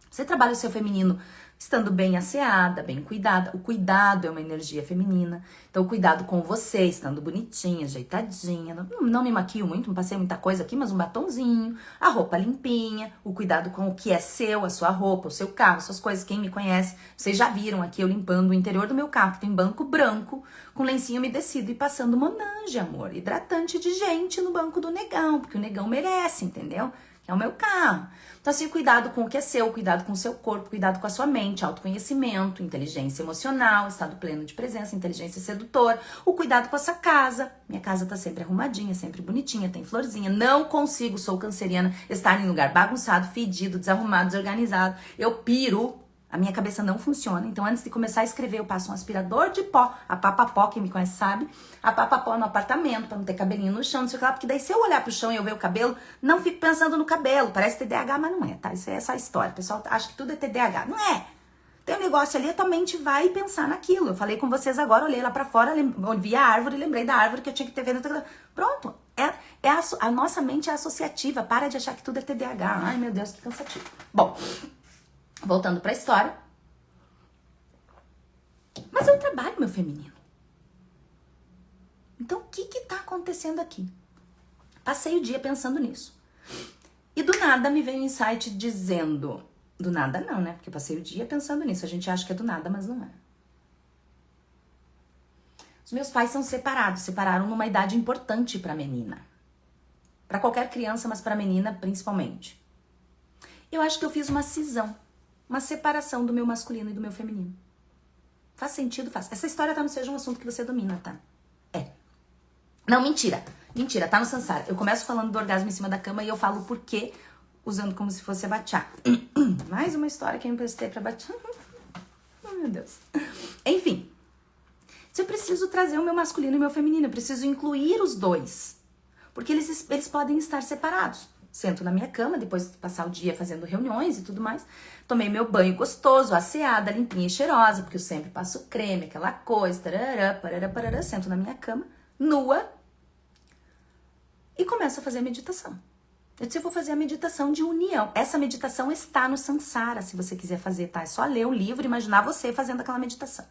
Você trabalha o seu feminino estando bem asseada, bem cuidada. O cuidado é uma energia feminina. Então, o cuidado com você, estando bonitinha, ajeitadinha. Não me maquio muito, não passei muita coisa aqui, mas um batonzinho. A roupa limpinha. O cuidado com o que é seu, a sua roupa, o seu carro, suas coisas. Quem me conhece, vocês já viram aqui eu limpando o interior do meu carro, que tem banco branco, com lencinho umedecido e passando Monange, amor. Hidratante de gente no banco do negão, porque o negão merece, entendeu? É o meu carro. Então, assim, cuidado com o que é seu, cuidado com o seu corpo, cuidado com a sua mente, autoconhecimento, inteligência emocional, estado pleno de presença, inteligência sedutora, o cuidado com a sua casa. Minha casa tá sempre arrumadinha, sempre bonitinha, tem florzinha. Não consigo, sou canceriana, estar em lugar bagunçado, fedido, desarrumado, desorganizado. Eu piro. A minha cabeça não funciona, então antes de começar a escrever eu passo um aspirador de pó, a papapó, quem me conhece sabe, a papapó no apartamento, pra não ter cabelinho no chão, não sei o que lá, porque daí se eu olhar pro chão e eu ver o cabelo, não fico pensando no cabelo, parece TDAH, mas não é, tá? Isso é essa história, o pessoal acha que tudo é TDAH, não é? Tem um negócio ali, a tua mente vai pensar naquilo, eu falei com vocês agora, olhei lá pra fora, vi a árvore, lembrei da árvore que eu tinha que ter vendo, pronto, a nossa mente é associativa, para de achar que tudo é TDAH, ai meu Deus, que cansativo. Bom, voltando pra história. Mas eu trabalho meu feminino. Então, o que tá acontecendo aqui? Passei o dia pensando nisso. E do nada me veio um insight dizendo... Do nada não, né? Porque eu passei o dia pensando nisso. A gente acha que é do nada, mas não é. Os meus pais são separados. Separaram numa idade importante pra menina. Pra qualquer criança, mas pra menina principalmente. Eu acho que eu fiz uma cisão. Uma separação do meu masculino e do meu feminino. Faz sentido? Faz. Essa história tá no Seja um Assunto que você domina, tá? É. Não, mentira. Mentira, tá no Sansara. Eu começo falando do orgasmo em cima da cama e eu falo por quê, usando como se fosse a bachá. Mais uma história que eu emprestei pra bachá. Oh, meu Deus. Enfim. Se eu preciso trazer o meu masculino e o meu feminino, eu preciso incluir os dois. Porque eles podem estar separados. Sento na minha cama, depois de passar o dia fazendo reuniões e tudo mais. Tomei meu banho gostoso, asseada, limpinha e cheirosa, porque eu sempre passo creme, aquela coisa, tarará, parará, parará. Sento na minha cama, nua, e começo a fazer a meditação. Eu disse, eu vou fazer a meditação de união. Essa meditação está no Sansara, se você quiser fazer, tá? É só ler o livro e imaginar você fazendo aquela meditação.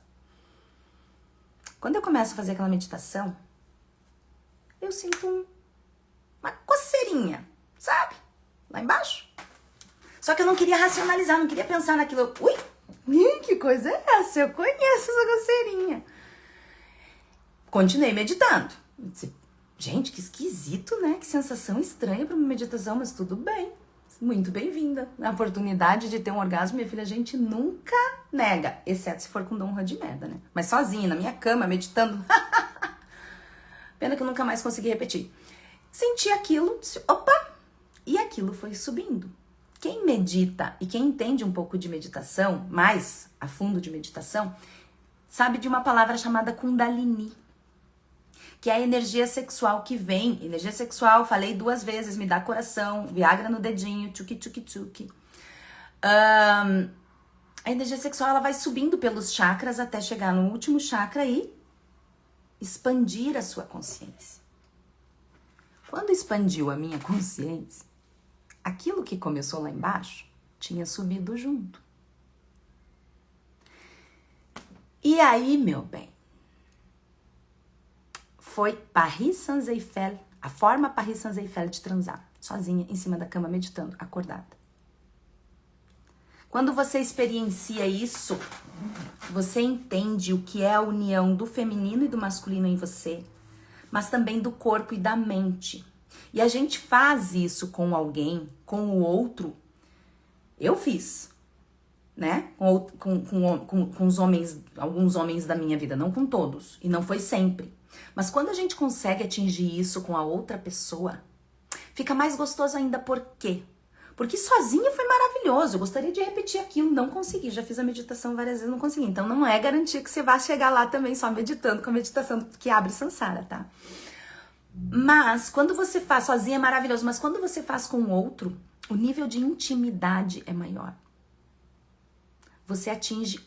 Quando eu começo a fazer aquela meditação, eu sinto uma coceirinha. Sabe? Lá embaixo. Só que eu não queria racionalizar, não queria pensar naquilo. Ui, que coisa é essa? Eu conheço essa coceirinha. Continuei meditando. Gente, que esquisito, né? Que sensação estranha para uma meditação, mas tudo bem. Muito bem-vinda. A oportunidade de ter um orgasmo, minha filha, a gente nunca nega. Exceto se for com Dom Juan de merda, né? Mas sozinha, na minha cama, meditando. Pena que eu nunca mais consegui repetir. Senti aquilo, disse, opa! E aquilo foi subindo. Quem medita e quem entende um pouco de meditação, mais a fundo de meditação, sabe de uma palavra chamada Kundalini, que é a energia sexual que vem. Energia sexual, falei 2 vezes, me dá coração, Viagra no dedinho, tchuki, tchuki, tchuki. A energia sexual, ela vai subindo pelos chakras até chegar no último chakra e expandir a sua consciência. Quando expandiu a minha consciência, aquilo que começou lá embaixo tinha subido junto. E aí, meu bem, foi Paris Saint-Eiffel, a forma Paris Saint-Eiffel de transar, sozinha, em cima da cama, meditando, acordada. Quando você experiencia isso, você entende o que é a união do feminino e do masculino em você, mas também do corpo e da mente. E a gente faz isso com alguém, com o outro. Eu fiz, né? Com os homens, alguns homens da minha vida, não com todos. E não foi sempre. Mas quando a gente consegue atingir isso com a outra pessoa, fica mais gostoso ainda. Por quê? Porque sozinha foi maravilhoso. Eu gostaria de repetir aquilo, não consegui. Já fiz a meditação várias vezes, não consegui. Então não é garantia que você vá chegar lá também só meditando, com a meditação que abre Sansara, tá? Mas quando você faz sozinha é maravilhoso. Mas quando você faz com o outro, o nível de intimidade é maior. Você atinge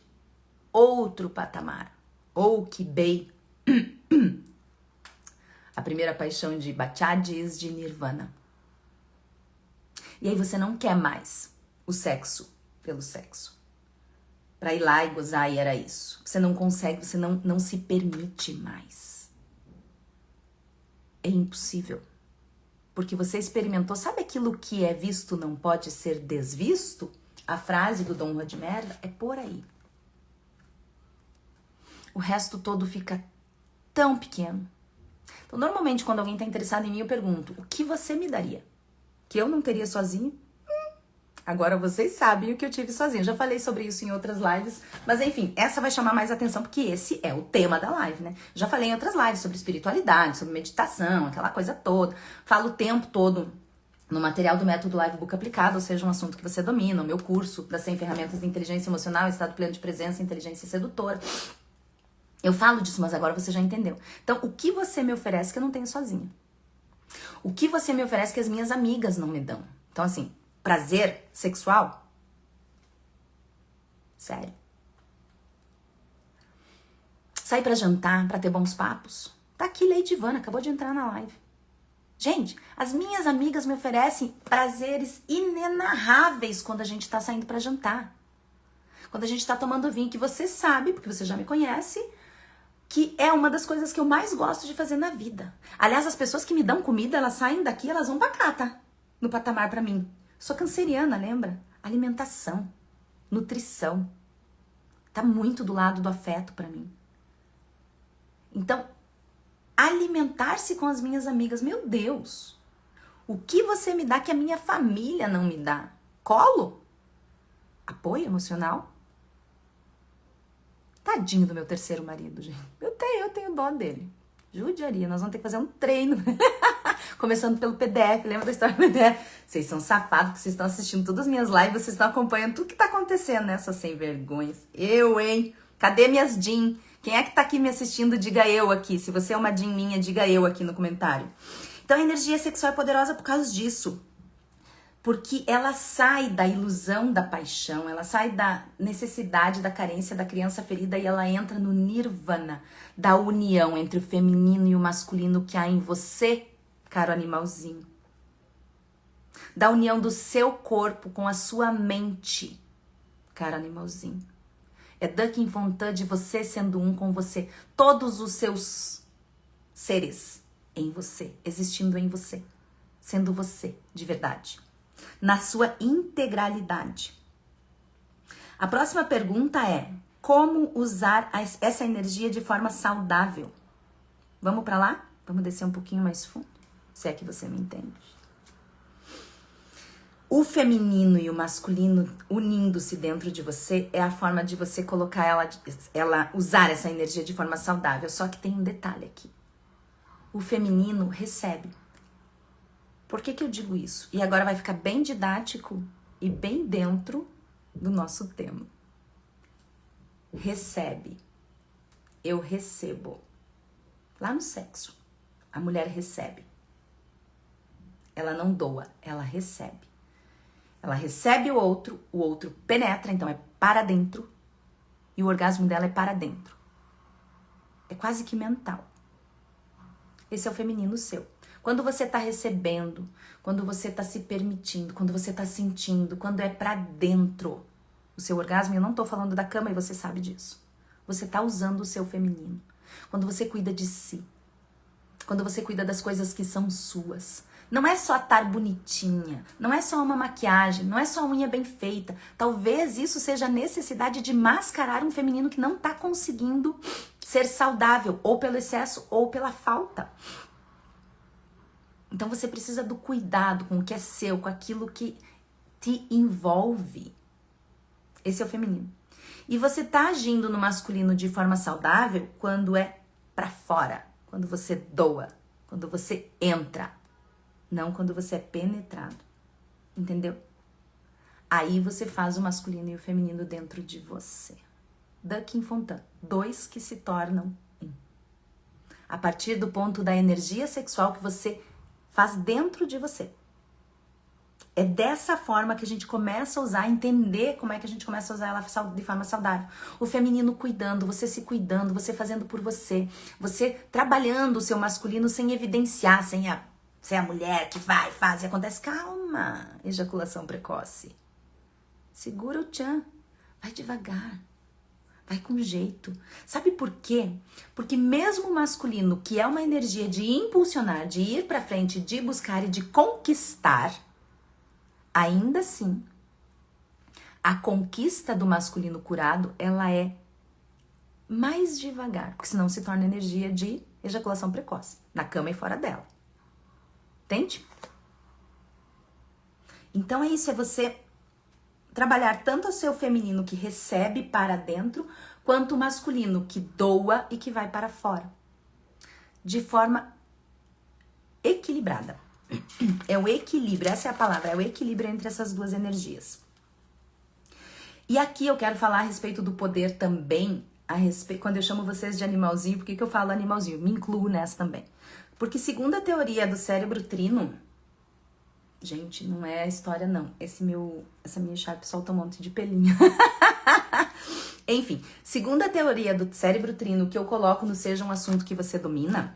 outro patamar. Ou Kibei. A primeira paixão de Bachá diz de Nirvana. E aí você não quer mais o sexo pelo sexo. Pra ir lá e gozar, e era isso. Você não consegue, você não se permite mais. É impossível. Porque você experimentou, sabe aquilo que é visto não pode ser desvisto? A frase do Dom Juan de Merda é por aí. O resto todo fica tão pequeno. Então, normalmente, quando alguém tá interessado em mim, eu pergunto, o que você me daria? Que eu não teria sozinho? Agora vocês sabem o que eu tive sozinho. Já falei sobre isso em outras lives, mas enfim, essa vai chamar mais atenção porque esse é o tema da live, né? Já falei em outras lives sobre espiritualidade, sobre meditação, aquela coisa toda. Falo o tempo todo no material do Método Live Book Aplicado, ou seja, um assunto que você domina, o meu curso das 100 ferramentas de inteligência emocional, estado pleno de presença, inteligência sedutora. Eu falo disso, mas agora você já entendeu. Então, o que você me oferece que eu não tenho sozinha? O que você me oferece que as minhas amigas não me dão? Então, assim, prazer sexual? Sério. Sair pra jantar, pra ter bons papos? Tá aqui Lady Ivana, acabou de entrar na live. Gente, as minhas amigas me oferecem prazeres inenarráveis quando a gente tá saindo pra jantar. Quando a gente tá tomando vinho, que você sabe, porque você já me conhece, que é uma das coisas que eu mais gosto de fazer na vida. Aliás, as pessoas que me dão comida, elas saem daqui, elas vão pra cá, tá? No patamar pra mim. Sou canceriana, lembra? Alimentação, nutrição. Tá muito do lado do afeto pra mim. Então, alimentar-se com as minhas amigas, meu Deus. O que você me dá que a minha família não me dá? Colo? Apoio emocional? Tadinho do meu terceiro marido, gente. Eu tenho dó dele. Judiaria, nós vamos ter que fazer um treino. Começando pelo PDF, lembra da história do PDF? Vocês são safados, que vocês estão assistindo todas as minhas lives, vocês estão acompanhando tudo que tá acontecendo nessas sem vergonhas. Eu, hein? Cadê minhas Jean? Quem é que tá aqui me assistindo? Diga eu aqui. Se você é uma Jean minha, diga eu aqui no comentário. Então a energia sexual é poderosa por causa disso. Porque ela sai da ilusão da paixão, ela sai da necessidade, da carência da criança ferida e ela entra no nirvana da união entre o feminino e o masculino que há em você, caro animalzinho. Da união do seu corpo com a sua mente, caro animalzinho. É Duncan Fontaine de você sendo um com você. Todos os seus seres em você, existindo em você, sendo você de verdade. Na sua integralidade. A próxima pergunta é: como usar essa energia de forma saudável? Vamos pra lá? Vamos descer um pouquinho mais fundo? Se é que você me entende. O feminino e o masculino unindo-se dentro de você é a forma de você colocar ela usar essa energia de forma saudável. Só que tem um detalhe aqui. O feminino recebe. Por que eu digo isso? E agora vai ficar bem didático e bem dentro do nosso tema. Recebe. Eu recebo. Lá no sexo, a mulher recebe. Ela não doa, ela recebe. Ela recebe o outro penetra, então é para dentro. E o orgasmo dela é para dentro. É quase que mental. Esse é o feminino seu. Quando você tá recebendo, quando você tá se permitindo, quando você tá sentindo, quando é pra dentro o seu orgasmo, eu não tô falando da cama e você sabe disso. Você tá usando o seu feminino. Quando você cuida de si. Quando você cuida das coisas que são suas. Não é só estar bonitinha, não é só uma maquiagem, não é só a unha bem feita. Talvez isso seja a necessidade de mascarar um feminino que não tá conseguindo ser saudável, ou pelo excesso ou pela falta. Então você precisa do cuidado com o que é seu, com aquilo que te envolve. Esse é o feminino. E você tá agindo no masculino de forma saudável quando é pra fora, quando você doa, quando você entra, não quando você é penetrado. Entendeu? Aí você faz o masculino e o feminino dentro de você. Duck Fontan, 2 que se tornam 1. A partir do ponto da energia sexual que você faz dentro de você. É dessa forma que a gente começa a usar, entender como é que a gente começa a usar ela de forma saudável. O feminino cuidando, você se cuidando, você fazendo por você trabalhando o seu masculino sem evidenciar, sem a mulher que vai, faz e acontece. Calma, ejaculação precoce. Segura o tchan, vai devagar, vai com jeito. Sabe por quê? Porque mesmo o masculino, que é uma energia de impulsionar, de ir pra frente, de buscar e de conquistar, ainda assim, a conquista do masculino curado, ela é mais devagar, porque senão se torna energia de ejaculação precoce, na cama e fora dela. Entende? Então é isso, é você trabalhar tanto o seu feminino que recebe para dentro, quanto o masculino que doa e que vai para fora. De forma equilibrada. É o equilíbrio, essa é a palavra, é o equilíbrio entre essas duas energias. E aqui eu quero falar a respeito do poder também, quando eu chamo vocês de animalzinho, por que eu falo animalzinho? Me incluo nessa também. Porque segundo a teoria do cérebro trino, gente, não é a história não, essa minha Sharp solta um monte de pelinho. Enfim, segundo a teoria do cérebro trino, que eu coloco no Seja um Assunto que Você Domina,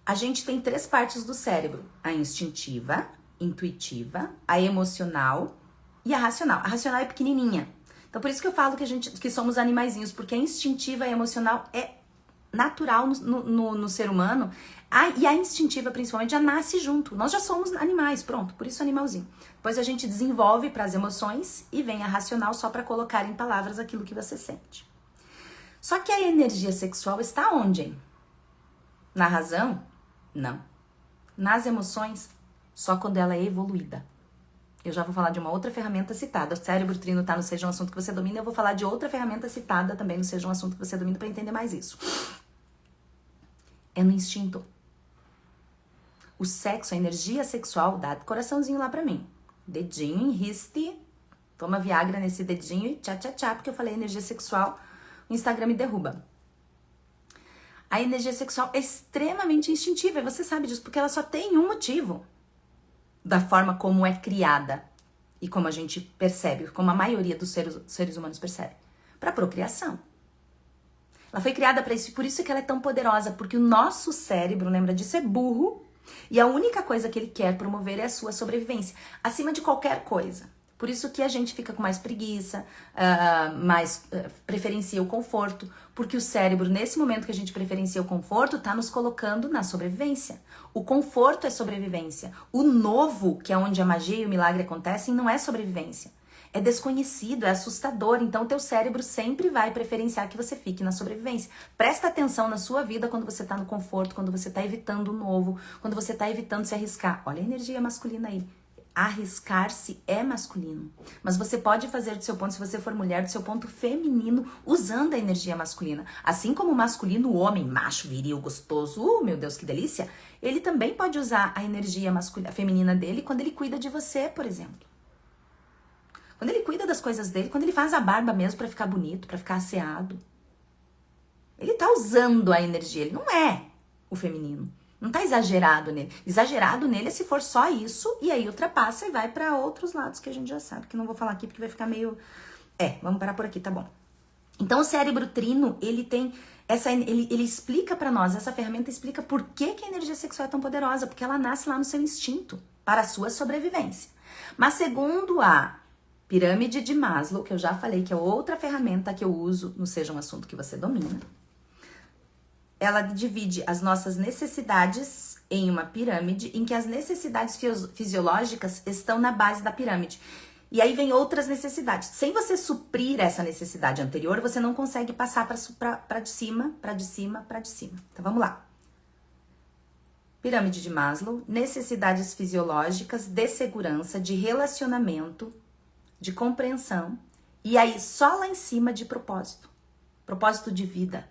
a gente tem 3 partes do cérebro: a instintiva, intuitiva, a emocional e a racional. A racional é pequenininha. Então por isso que eu falo que somos animaizinhos, porque a instintiva e a emocional é natural no ser humano, e a instintiva principalmente já nasce junto. Nós já somos animais, pronto, por isso animalzinho. Depois a gente desenvolve para as emoções e vem a racional só para colocar em palavras aquilo que você sente. Só que a energia sexual está onde, hein? Na razão? Não. Nas emoções, só quando ela é evoluída. Eu já vou falar de uma outra ferramenta citada. O cérebro trino tá no Seja um Assunto que Você Domina. Eu vou falar de outra ferramenta citada também no Seja um Assunto que Você Domina para entender mais isso. É no instinto. O sexo, a energia sexual, dá coraçãozinho lá pra mim. Dedinho em riste. Toma Viagra nesse dedinho e tchá, tchá, tchá, porque eu falei energia sexual, o Instagram me derruba. A energia sexual é extremamente instintiva, e você sabe disso, porque ela só tem um motivo. Da forma como é criada e como a gente percebe, como a maioria dos seres humanos percebe. Para procriação. Ela foi criada para isso, e por isso que ela é tão poderosa, porque o nosso cérebro, lembra disso, é burro, e a única coisa que ele quer promover é a sua sobrevivência, acima de qualquer coisa. Por isso que a gente fica com mais preguiça, preferencia o conforto, porque o cérebro, nesse momento que a gente preferencia o conforto, tá nos colocando na sobrevivência. O conforto é sobrevivência. O novo, que é onde a magia e o milagre acontecem, não é sobrevivência. É desconhecido, é assustador. Então, o teu cérebro sempre vai preferenciar que você fique na sobrevivência. Presta atenção na sua vida quando você tá no conforto, quando você tá evitando o novo, quando você tá evitando se arriscar. Olha a energia masculina aí. Arriscar-se é masculino, mas você pode fazer do seu ponto, se você for mulher, do seu ponto feminino, usando a energia masculina. Assim como o masculino, o homem macho, viril, gostoso, meu Deus, que delícia, ele também pode usar a energia masculina, feminina dele quando ele cuida de você, por exemplo. Quando ele cuida das coisas dele, quando ele faz a barba mesmo pra ficar bonito, pra ficar asseado. Ele tá usando a energia, ele não é o feminino. Não tá exagerado nele. Exagerado nele é se for só isso, e aí ultrapassa e vai pra outros lados que a gente já sabe, que não vou falar aqui porque vai ficar meio... vamos parar por aqui, tá bom. Então o cérebro trino, ele tem ele explica pra nós, essa ferramenta explica por que a energia sexual é tão poderosa, porque ela nasce lá no seu instinto, para a sua sobrevivência. Mas segundo a pirâmide de Maslow, que eu já falei que é outra ferramenta que eu uso no Seja um Assunto que Você Domina, ela divide as nossas necessidades em uma pirâmide, em que as necessidades fisiológicas estão na base da pirâmide. E aí vem outras necessidades. Sem você suprir essa necessidade anterior, você não consegue passar para de cima, para de cima, para de cima. Então vamos lá. Pirâmide de Maslow, necessidades fisiológicas, de segurança, de relacionamento, de compreensão. E aí, só lá em cima de propósito. Propósito de vida.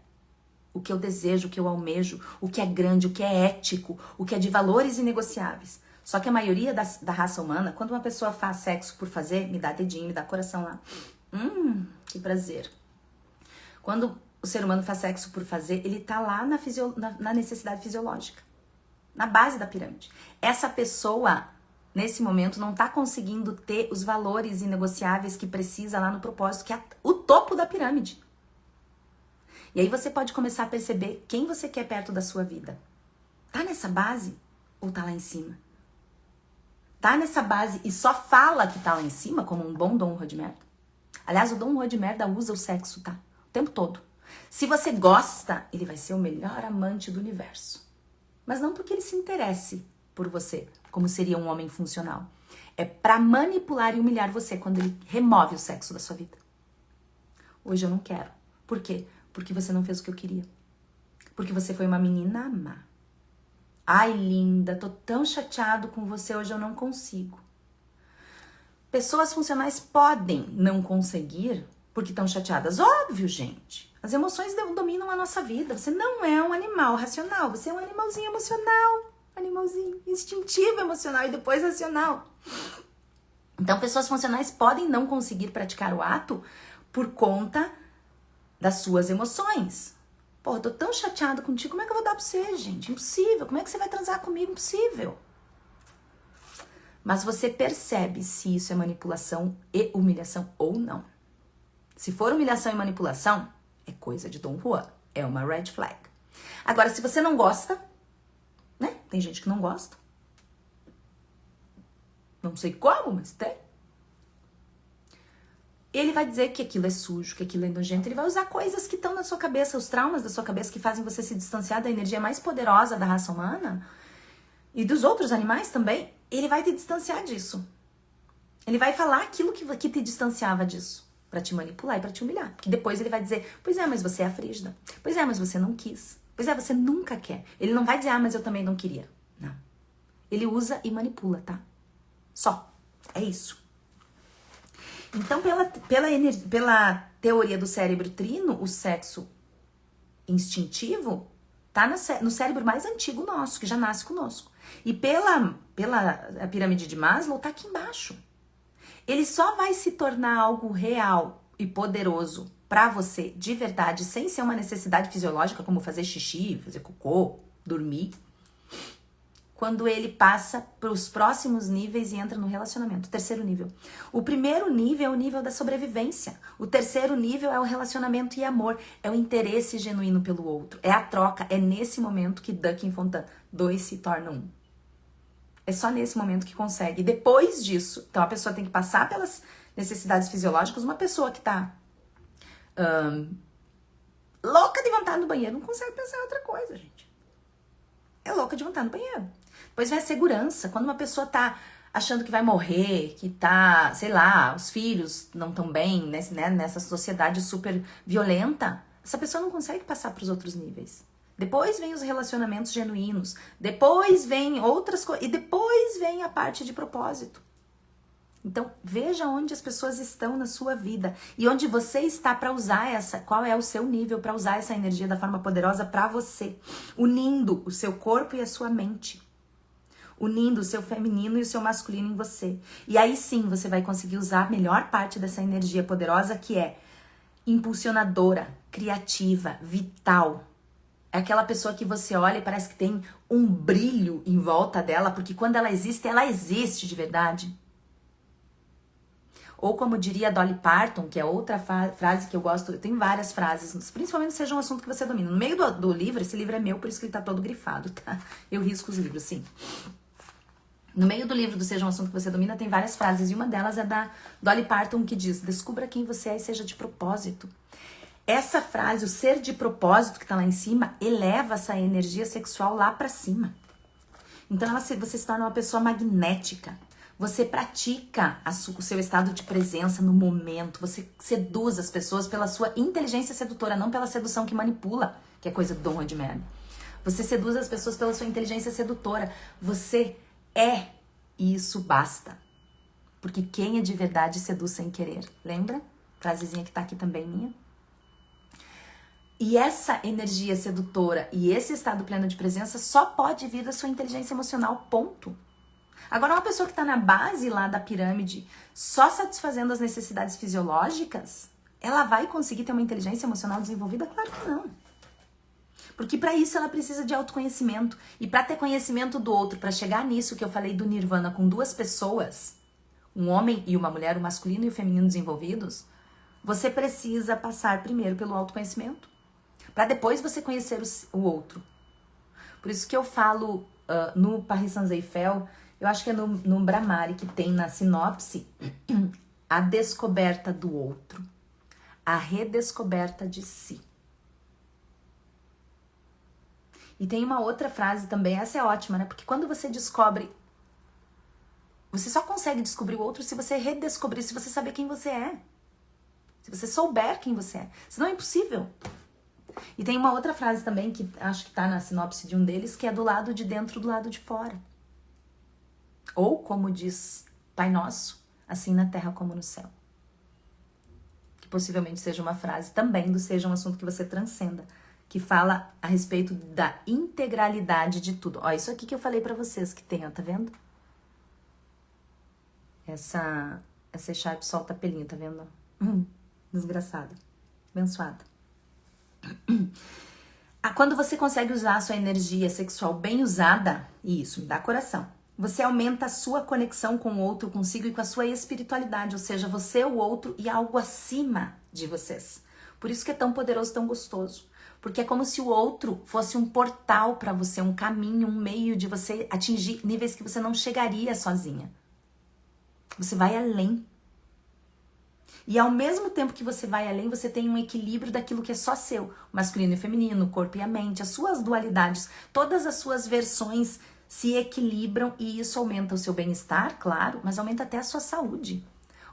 O que eu desejo, o que eu almejo, o que é grande, o que é ético, o que é de valores inegociáveis. Só que a maioria da raça humana, quando uma pessoa faz sexo por fazer, me dá dedinho, me dá coração lá. Que prazer. Quando o ser humano faz sexo por fazer, ele tá lá na necessidade fisiológica. Na base da pirâmide. Essa pessoa, nesse momento, não tá conseguindo ter os valores inegociáveis que precisa lá no propósito, que é o topo da pirâmide. E aí você pode começar a perceber quem você quer perto da sua vida. Tá nessa base ou tá lá em cima? Tá nessa base e só fala que tá lá em cima, como um bom Dom Juan de Merda? Aliás, o Dom Juan de Merda usa o sexo, tá? O tempo todo. Se você gosta, ele vai ser o melhor amante do universo. Mas não porque ele se interesse por você, como seria um homem funcional. É pra manipular e humilhar você quando ele remove o sexo da sua vida. Hoje eu não quero. Por quê? Porque você não fez o que eu queria. Porque você foi uma menina má. Ai, linda, tô tão chateado com você, hoje eu não consigo. Pessoas funcionais podem não conseguir porque estão chateadas. Óbvio, gente. As emoções dominam a nossa vida. Você não é um animal racional. Você é um animalzinho emocional. Animalzinho instintivo emocional e depois racional. Então, pessoas funcionais podem não conseguir praticar o ato por conta das suas emoções. Pô, eu tô tão chateado contigo. Como é que eu vou dar pra você, gente? Impossível. Como é que você vai transar comigo? Impossível. Mas você percebe se isso é manipulação e humilhação ou não. Se for humilhação e manipulação, é coisa de Dom Juan. É uma red flag. Agora, se você não gosta, né? Tem gente que não gosta. Não sei como, mas tem. Ele vai dizer que aquilo é sujo, que aquilo é nojento. Ele vai usar coisas que estão na sua cabeça, os traumas da sua cabeça que fazem você se distanciar da energia mais poderosa da raça humana e dos outros animais também. Ele vai te distanciar disso. Ele vai falar aquilo que te distanciava disso. Pra te manipular e pra te humilhar. Porque depois ele vai dizer, pois é, mas você é a frígida. Pois é, mas você não quis. Pois é, você nunca quer. Ele não vai dizer, mas eu também não queria. Não. Ele usa e manipula, tá? Só. É isso. Então, pela teoria do cérebro trino, o sexo instintivo tá no cérebro mais antigo nosso, que já nasce conosco. E pela a pirâmide de Maslow, tá aqui embaixo. Ele só vai se tornar algo real e poderoso pra você, de verdade, sem ser uma necessidade fisiológica, como fazer xixi, fazer cocô, dormir, quando ele passa pros próximos níveis e entra no relacionamento. O terceiro nível. O primeiro nível é o nível da sobrevivência. O terceiro nível é o relacionamento e amor. É o interesse genuíno pelo outro. É a troca. É nesse momento que Duck e Fontan, 2 se tornam 1. É só nesse momento que consegue. Depois disso, então a pessoa tem que passar pelas necessidades fisiológicas. Uma pessoa que tá louca de vontade no banheiro não consegue pensar em outra coisa, gente. É louca de vontade no banheiro. Depois vem a segurança. Quando uma pessoa tá achando que vai morrer, que tá, sei lá, os filhos não estão bem, né, nessa sociedade super violenta, essa pessoa não consegue passar para os outros níveis. Depois vem os relacionamentos genuínos, depois vem outras coisas, e depois vem a parte de propósito. Então, veja onde as pessoas estão na sua vida e onde você está para usar qual é o seu nível para usar essa energia da forma poderosa para você, unindo o seu corpo e a sua mente, unindo o seu feminino e o seu masculino em você. E aí sim, você vai conseguir usar a melhor parte dessa energia poderosa, que é impulsionadora, criativa, vital. É aquela pessoa que você olha e parece que tem um brilho em volta dela, porque quando ela existe de verdade. Ou como diria Dolly Parton, que é outra frase que eu gosto, tem várias frases, principalmente seja um assunto que você domina. No meio do livro, esse livro é meu, por isso que ele tá todo grifado, tá? Eu risco os livros, sim. No meio do livro do Seja um Assunto que Você Domina, tem várias frases, e uma delas é da Dolly Parton, que diz: descubra quem você é e seja de propósito. Essa frase, o ser de propósito que tá lá em cima, eleva essa energia sexual lá pra cima. Então você se torna uma pessoa magnética. Você pratica o seu estado de presença no momento. Você seduz as pessoas pela sua inteligência sedutora, não pela sedução que manipula, que é coisa do Dom Juan de Merda. Você seduz as pessoas pela sua inteligência sedutora. Você é, e isso basta. Porque quem é de verdade seduz sem querer. Lembra? Frasezinha que tá aqui também minha. E essa energia sedutora e esse estado pleno de presença só pode vir da sua inteligência emocional, ponto. Agora, uma pessoa que está na base lá da pirâmide, só satisfazendo as necessidades fisiológicas, ela vai conseguir ter uma inteligência emocional desenvolvida? Claro que não. Porque para isso ela precisa de autoconhecimento. E para ter conhecimento do outro, para chegar nisso que eu falei do Nirvana com duas pessoas, um homem e uma mulher, o masculino e o feminino desenvolvidos, você precisa passar primeiro pelo autoconhecimento, para depois você conhecer o outro. Por isso que eu falo no Paris Saint-Eiffel, eu acho que é no Brahmari, que tem na sinopse a descoberta do outro, a redescoberta de si. E tem uma outra frase também, essa é ótima, né? Porque quando você descobre, você só consegue descobrir o outro se você redescobrir, se você saber quem você é. Se você souber quem você é. Senão é impossível. E tem uma outra frase também, que acho que tá na sinopse de um deles, que é do lado de dentro, do lado de fora. Ou, como diz Pai Nosso, assim na terra como no céu. Que possivelmente seja uma frase também do Seja um Assunto que você transcenda, que fala a respeito da integralidade de tudo. Ó, isso aqui que eu falei pra vocês que tem, ó, tá vendo? Essa E-Sharp solta pelinho, tá vendo? Desgraçada. Abençoada. Quando você consegue usar a sua energia sexual bem usada, e isso me dá coração, você aumenta a sua conexão com o outro, consigo e com a sua espiritualidade, ou seja, você, o outro e algo acima de vocês. Por isso que é tão poderoso, tão gostoso. Porque é como se o outro fosse um portal para você, um caminho, um meio de você atingir níveis que você não chegaria sozinha. Você vai além. E ao mesmo tempo que você vai além, você tem um equilíbrio daquilo que é só seu. O masculino e o feminino, o corpo e a mente, as suas dualidades, todas as suas versões se equilibram e isso aumenta o seu bem-estar, claro, mas aumenta até a sua saúde.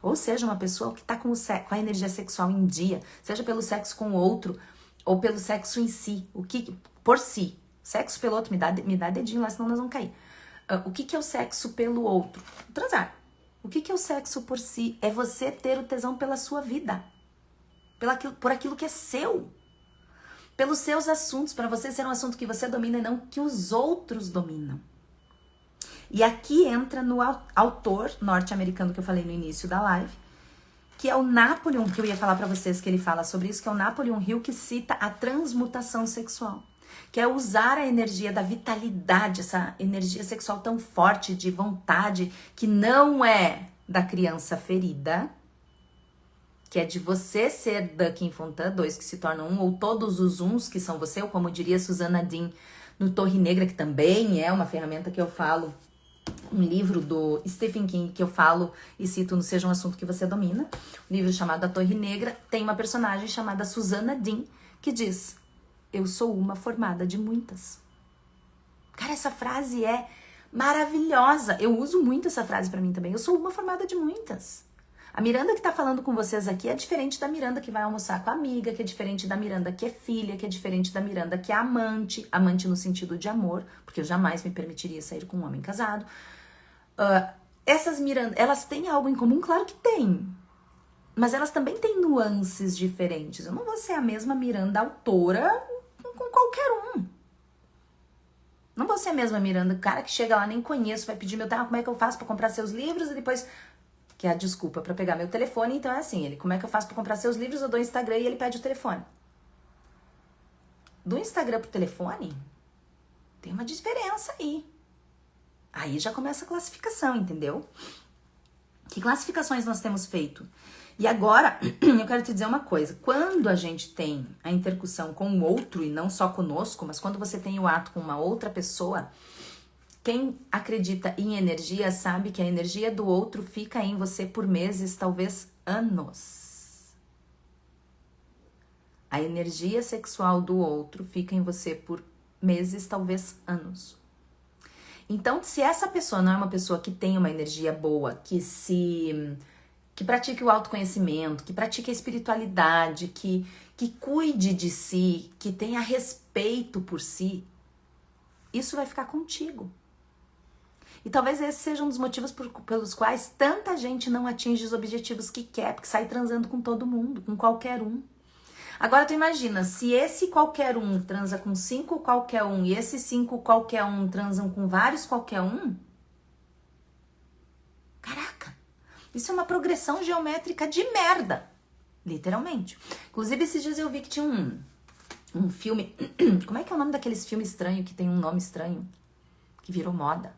Ou seja, uma pessoa que está com a energia sexual em dia, seja pelo sexo com o outro ou pelo sexo em si, por si. Sexo pelo outro, me dá dedinho lá, senão nós vamos cair. O que é o sexo pelo outro? Transar. O que é o sexo por si? É você ter o tesão pela sua vida. Por aquilo que é seu. Pelos seus assuntos, para você ser um assunto que você domina e não que os outros dominam. E aqui entra no autor norte-americano que eu falei no início da live, que é o Napoleon, que eu ia falar para vocês que ele fala sobre isso, que é o Napoleon Hill, que cita a transmutação sexual. Que é usar a energia da vitalidade, essa energia sexual tão forte de vontade, que não é da criança ferida, que é de você ser Duck Fontan, dois que se tornam um, ou todos os uns que são você, ou como diria Susana Dean no Torre Negra, que também é uma ferramenta que eu falo, um livro do Stephen King que eu falo e cito no Seja um Assunto que Você Domina, um livro chamado A Torre Negra, tem uma personagem chamada Susana Dean, que diz: eu sou uma formada de muitas. Cara, essa frase é maravilhosa. Eu uso muito essa frase pra mim também. Eu sou uma formada de muitas. A Miranda que tá falando com vocês aqui é diferente da Miranda que vai almoçar com a amiga, que é diferente da Miranda que é filha, que é diferente da Miranda que é amante. Amante no sentido de amor, porque eu jamais me permitiria sair com um homem casado. Essas Mirandas, elas têm algo em comum? Claro que tem. Mas elas também têm nuances diferentes. Eu não vou ser a mesma Miranda autora com qualquer um. Não vou ser a mesma Miranda, o cara que chega lá, nem conheço, vai pedir meu telefone, como é que eu faço pra comprar seus livros? E depois, que é a desculpa pra pegar meu telefone, então é assim, ele, como é que eu faço pra comprar seus livros? Eu dou o Instagram e ele pede o telefone. Do Instagram pro telefone, tem uma diferença aí. Aí já começa a classificação, entendeu? Que classificações nós temos feito? E agora, eu quero te dizer uma coisa. Quando a gente tem a intercussão com o outro, e não só conosco, mas quando você tem o ato com uma outra pessoa, quem acredita em energia sabe que a energia do outro fica em você por meses, talvez anos. A energia sexual do outro fica em você por meses, talvez anos. Então, se essa pessoa não é uma pessoa que tem uma energia boa, que pratique o autoconhecimento, que pratique a espiritualidade, que cuide de si, que tenha respeito por si, isso vai ficar contigo. E talvez esse seja um dos motivos pelos quais tanta gente não atinge os objetivos que quer, porque sai transando com todo mundo, com qualquer um. Agora tu imagina, se esse qualquer um transa com 5 qualquer um e esses 5 qualquer um transam com vários qualquer um, caraca, isso é uma progressão geométrica de merda, literalmente. Inclusive esses dias eu vi que tinha um filme, como é que é o nome daqueles filmes estranhos que tem um nome estranho, que virou moda?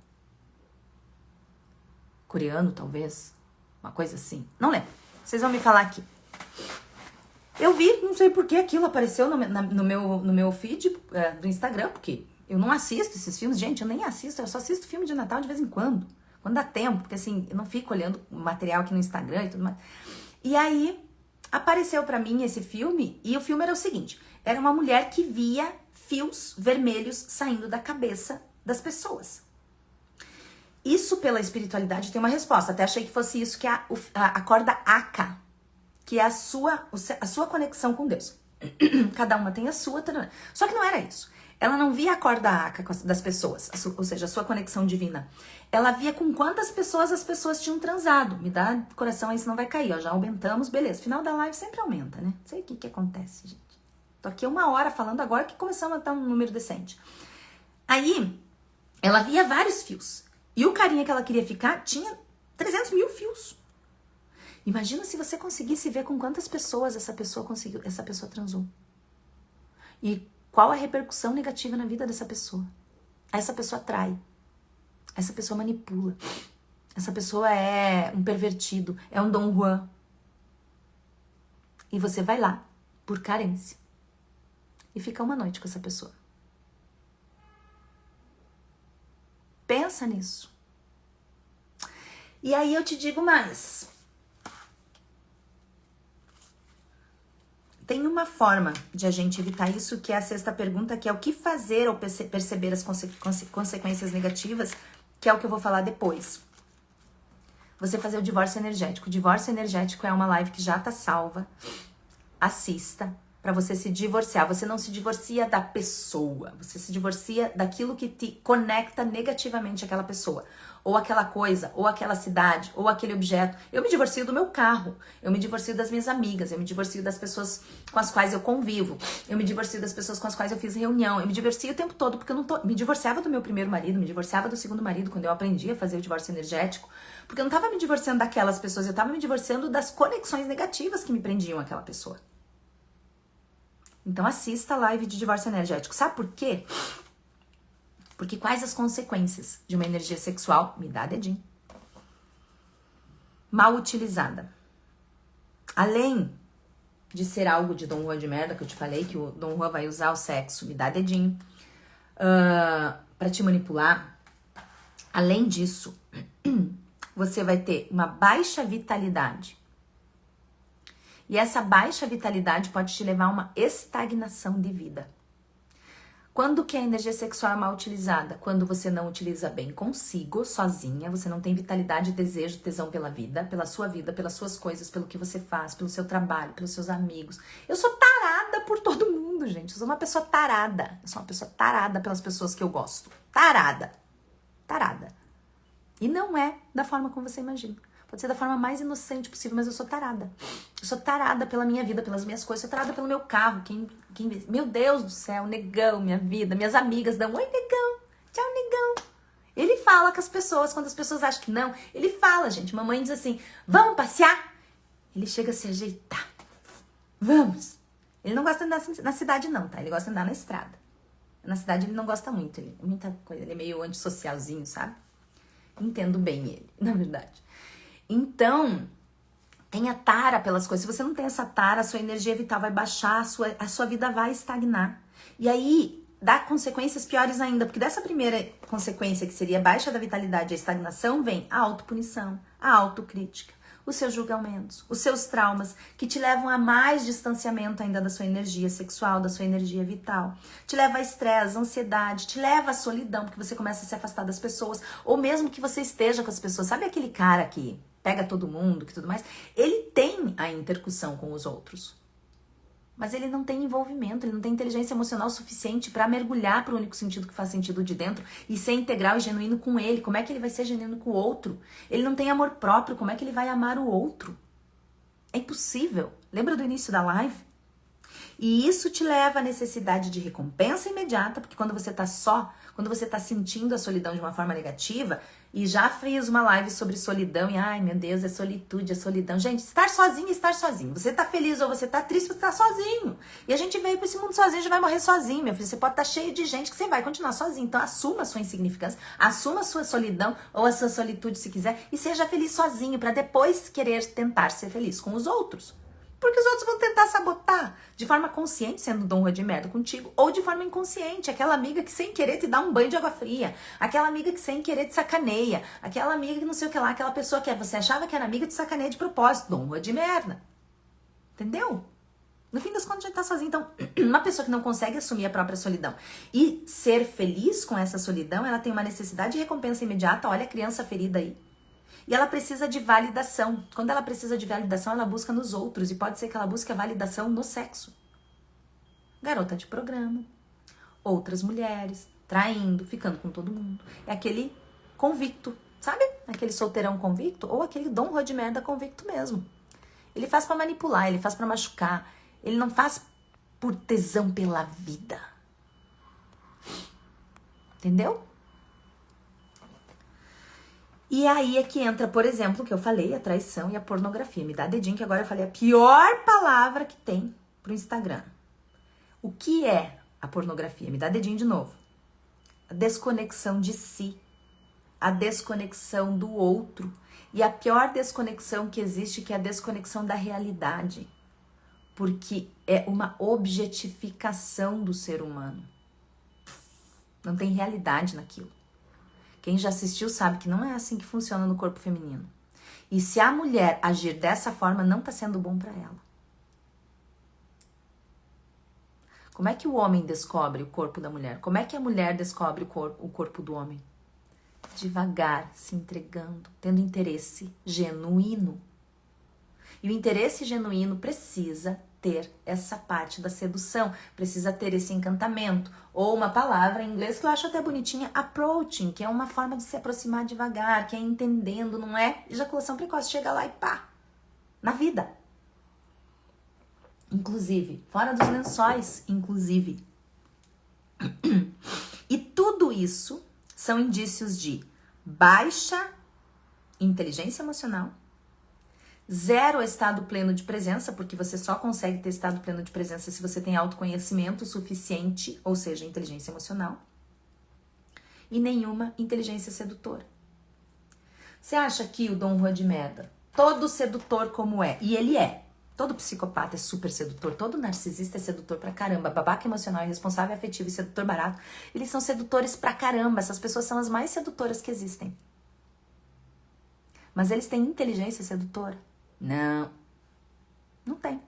Coreano, talvez, uma coisa assim, não lembro, vocês vão me falar aqui. Eu vi, não sei por que aquilo apareceu no meu feed do Instagram, porque eu não assisto esses filmes, gente, eu nem assisto, eu só assisto filme de Natal de vez em quando dá tempo, porque assim, eu não fico olhando o material aqui no Instagram e tudo mais. E aí, apareceu pra mim esse filme, e o filme era o seguinte, era uma mulher que via fios vermelhos saindo da cabeça das pessoas. Isso pela espiritualidade tem uma resposta, até achei que fosse isso que a corda Aka, que é a sua conexão com Deus. Cada uma tem a sua. Só que não era isso. Ela não via a corda Aka das pessoas, ou seja, a sua conexão divina. Ela via com quantas pessoas as pessoas tinham transado. Me dá coração aí, senão vai cair. Ó, já aumentamos, beleza. Final da live sempre aumenta, né? Não sei o que acontece, gente. Tô aqui 1 hora falando agora que começamos a dar um número decente. Aí, ela via vários fios. E o carinha que ela queria ficar tinha 300 mil fios. Imagina se você conseguisse ver com quantas pessoas essa pessoa transou. E qual a repercussão negativa na vida dessa pessoa. Essa pessoa trai. Essa pessoa manipula. Essa pessoa é um pervertido. É um Dom Juan. E você vai lá, por carência. E fica 1 noite com essa pessoa. Pensa nisso. E aí eu te digo mais. Tem uma forma de a gente evitar isso, que é a 6ª pergunta, que é o que fazer ao perceber as consequências negativas, que é o que eu vou falar depois. Você fazer o divórcio energético. O divórcio energético é uma live que já tá salva. Assista para você se divorciar. Você não se divorcia da pessoa, você se divorcia daquilo que te conecta negativamente àquela pessoa. Ou aquela coisa, ou aquela cidade, ou aquele objeto. Eu me divorcio do meu carro, eu me divorcio das minhas amigas, eu me divorcio das pessoas com as quais eu convivo, eu me divorcio das pessoas com as quais eu fiz reunião, eu me divorcio o tempo todo, porque eu não me divorciava do meu primeiro marido, me divorciava do segundo marido, quando eu aprendi a fazer o divórcio energético, porque eu não tava me divorciando daquelas pessoas, eu tava me divorciando das conexões negativas que me prendiam àquela pessoa. Então assista a live de divórcio energético. Sabe por quê? Porque quais as consequências de uma energia sexual? Me dá dedinho. Mal utilizada. Além de ser algo de Dom Juan de merda, que eu te falei, que o Dom Juan vai usar o sexo, me dá dedinho, pra te manipular. Além disso, você vai ter uma baixa vitalidade. E essa baixa vitalidade pode te levar a uma estagnação de vida. Quando que a energia sexual é mal utilizada? Quando você não utiliza bem consigo, sozinha, você não tem vitalidade, desejo, tesão pela vida, pelas suas coisas, pelo que você faz, pelo seu trabalho, pelos seus amigos. Eu sou tarada por todo mundo, gente. Eu sou uma pessoa tarada. Eu sou uma pessoa tarada pelas pessoas que eu gosto. Tarada. Tarada. E não é da forma como você imagina. Pode ser da forma mais inocente possível, mas eu sou tarada. Eu sou tarada pela minha vida, pelas minhas coisas. Eu sou tarada pelo meu carro. Meu Deus do céu, negão, minha vida. Minhas amigas dão, oi, negão. Tchau, negão. Ele fala com as pessoas, quando as pessoas acham que não. Ele fala, gente. Mamãe diz assim, vamos passear? Ele chega a se ajeitar. Vamos. Ele não gosta de andar na cidade não, tá? Ele gosta de andar na estrada. Na cidade ele não gosta muito. Muita coisa. Ele é meio antissocialzinho, sabe? Entendo bem ele, na verdade. Então, tenha tara pelas coisas. Se você não tem essa tara, a sua energia vital vai baixar, a sua vida vai estagnar. E aí, dá consequências piores ainda, porque dessa primeira consequência, que seria a baixa da vitalidade e a estagnação, vem a autopunição, a autocrítica, os seus julgamentos, os seus traumas, que te levam a mais distanciamento ainda da sua energia sexual, da sua energia vital. Te leva a estresse, ansiedade, te leva à solidão, porque você começa a se afastar das pessoas, ou mesmo que você esteja com as pessoas. Sabe aquele cara que pega todo mundo, que tudo mais? Ele tem a intercussão com os outros. mas ele não tem envolvimento, ele não tem inteligência emocional suficiente para mergulhar para o único sentido que faz sentido de dentro e ser integral e genuíno com ele. Como é que ele vai ser genuíno com o outro? Ele não tem amor próprio, como é que ele vai amar o outro? É impossível. Lembra do início da live? E isso te leva à necessidade de recompensa imediata, porque quando você tá só, quando você tá sentindo a solidão de uma forma negativa, e já fiz uma live sobre solidão, e ai meu Deus, é solitude, é solidão. Gente, estar sozinho é estar sozinho. Você tá feliz ou você tá triste, você tá sozinho. E a gente veio pra esse mundo sozinho, já vai morrer sozinho, meu filho. Você pode estar cheio de gente que você vai continuar sozinho. Então assuma a sua insignificância, assuma a sua solidão ou a sua solitude se quiser, e seja feliz sozinho, pra depois querer tentar ser feliz com os outros. Porque os outros vão tentar sabotar de forma consciente, sendo Dom Juan de merda contigo, ou de forma inconsciente, aquela amiga que sem querer te dá um banho de água fria, aquela amiga que sem querer te sacaneia, aquela amiga que não sei o que lá, aquela pessoa que você achava que era amiga te sacaneia de propósito, Dom Juan de merda. Entendeu? No fim das contas, a gente tá sozinho. Então, uma pessoa que não consegue assumir a própria solidão e ser feliz com essa solidão, ela tem uma necessidade de recompensa imediata. Olha a criança ferida aí. E ela precisa de validação. Quando ela precisa de validação, ela busca nos outros. E pode ser que ela busque a validação no sexo. Garota de programa. Outras mulheres. Traindo, ficando com todo mundo. É aquele convicto. Sabe? Aquele solteirão convicto. Ou aquele Dom Juan de merda convicto mesmo. Ele faz pra manipular, ele faz pra machucar. Ele não faz por tesão pela vida. Entendeu? E aí é que entra, por exemplo, o que eu falei, a traição e a pornografia. Me dá dedinho que agora eu falei a pior palavra que tem pro Instagram. O que é a pornografia? Me dá dedinho de novo. A desconexão de si. A desconexão do outro. E a pior desconexão que existe, que é a desconexão da realidade. Porque é uma objetificação do ser humano. Não tem realidade naquilo. Quem já assistiu sabe que não é assim que funciona no corpo feminino. E se a mulher agir dessa forma, não tá sendo bom pra ela. Como é que o homem descobre o corpo da mulher? Como é que a mulher descobre o corpo do homem? Devagar, se entregando, tendo interesse genuíno. E o interesse genuíno precisa ter essa parte da sedução, precisa ter esse encantamento, ou uma palavra em inglês que eu acho até bonitinha, approaching, que é uma forma de se aproximar devagar, que é entendendo, não é ejaculação precoce, chega lá e pá, na vida. Inclusive, fora dos lençóis, inclusive. E tudo isso são indícios de baixa inteligência emocional, zero estado pleno de presença, porque você só consegue ter estado pleno de presença se você tem autoconhecimento suficiente, ou seja, inteligência emocional, e nenhuma inteligência sedutora. Você acha que o Dom Juan de merda, todo sedutor como é, e ele é, todo psicopata é super sedutor, todo narcisista é sedutor pra caramba, babaca emocional, irresponsável, afetivo e sedutor barato, eles são sedutores pra caramba, essas pessoas são as mais sedutoras que existem. Mas eles têm inteligência sedutora? Não. Não tem.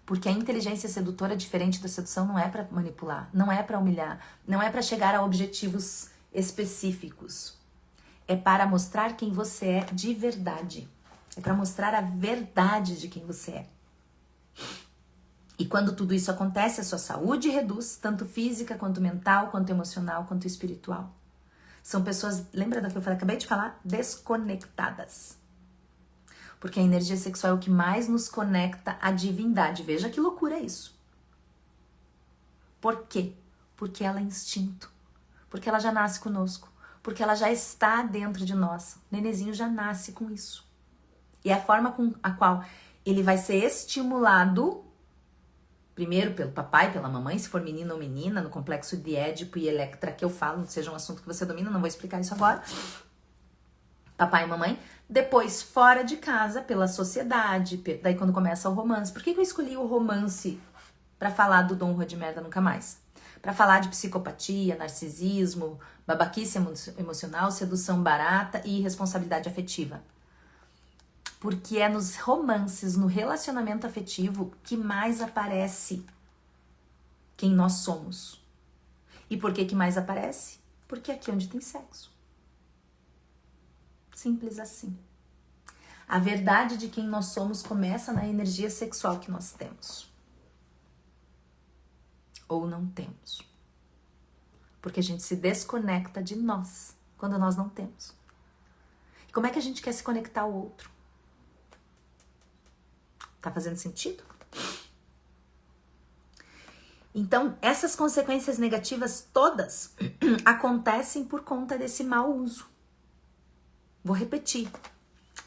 Porque a inteligência sedutora, diferente da sedução, não é pra manipular, não é pra humilhar, não é pra chegar a objetivos específicos. É para mostrar quem você é de verdade. É para mostrar a verdade de quem você é. E quando tudo isso acontece, a sua saúde reduz, tanto física, quanto mental, quanto emocional, quanto espiritual. São pessoas, lembra da que eu falei, acabei de falar? Desconectadas. Porque a energia sexual é o que mais nos conecta à divindade. Veja que loucura isso. Por quê? Porque ela é instinto. Porque ela já nasce conosco. Porque ela já está dentro de nós. O nenenzinho já nasce com isso. E a forma com a qual ele vai ser estimulado, primeiro pelo papai, pela mamãe, se for menino ou menina, no complexo de Édipo e Electra, que eu falo, seja um assunto que você domina, não vou explicar isso agora. Papai e mamãe. Depois, fora de casa, pela sociedade, daí quando começa o romance. Por que eu escolhi o romance pra falar do Dom Juan de merda nunca mais? Pra falar de psicopatia, narcisismo, babaquice emocional, sedução barata e irresponsabilidade afetiva. Porque é nos romances, no relacionamento afetivo, que mais aparece quem nós somos. E por que mais aparece? Porque é aqui onde tem sexo. Simples assim. A verdade de quem nós somos começa na energia sexual que nós temos. ou não temos. Porque a gente se desconecta de nós quando nós não temos. E como é que a gente quer se conectar ao outro? Tá fazendo sentido? Então, essas consequências negativas todas acontecem por conta desse mau uso. Vou repetir.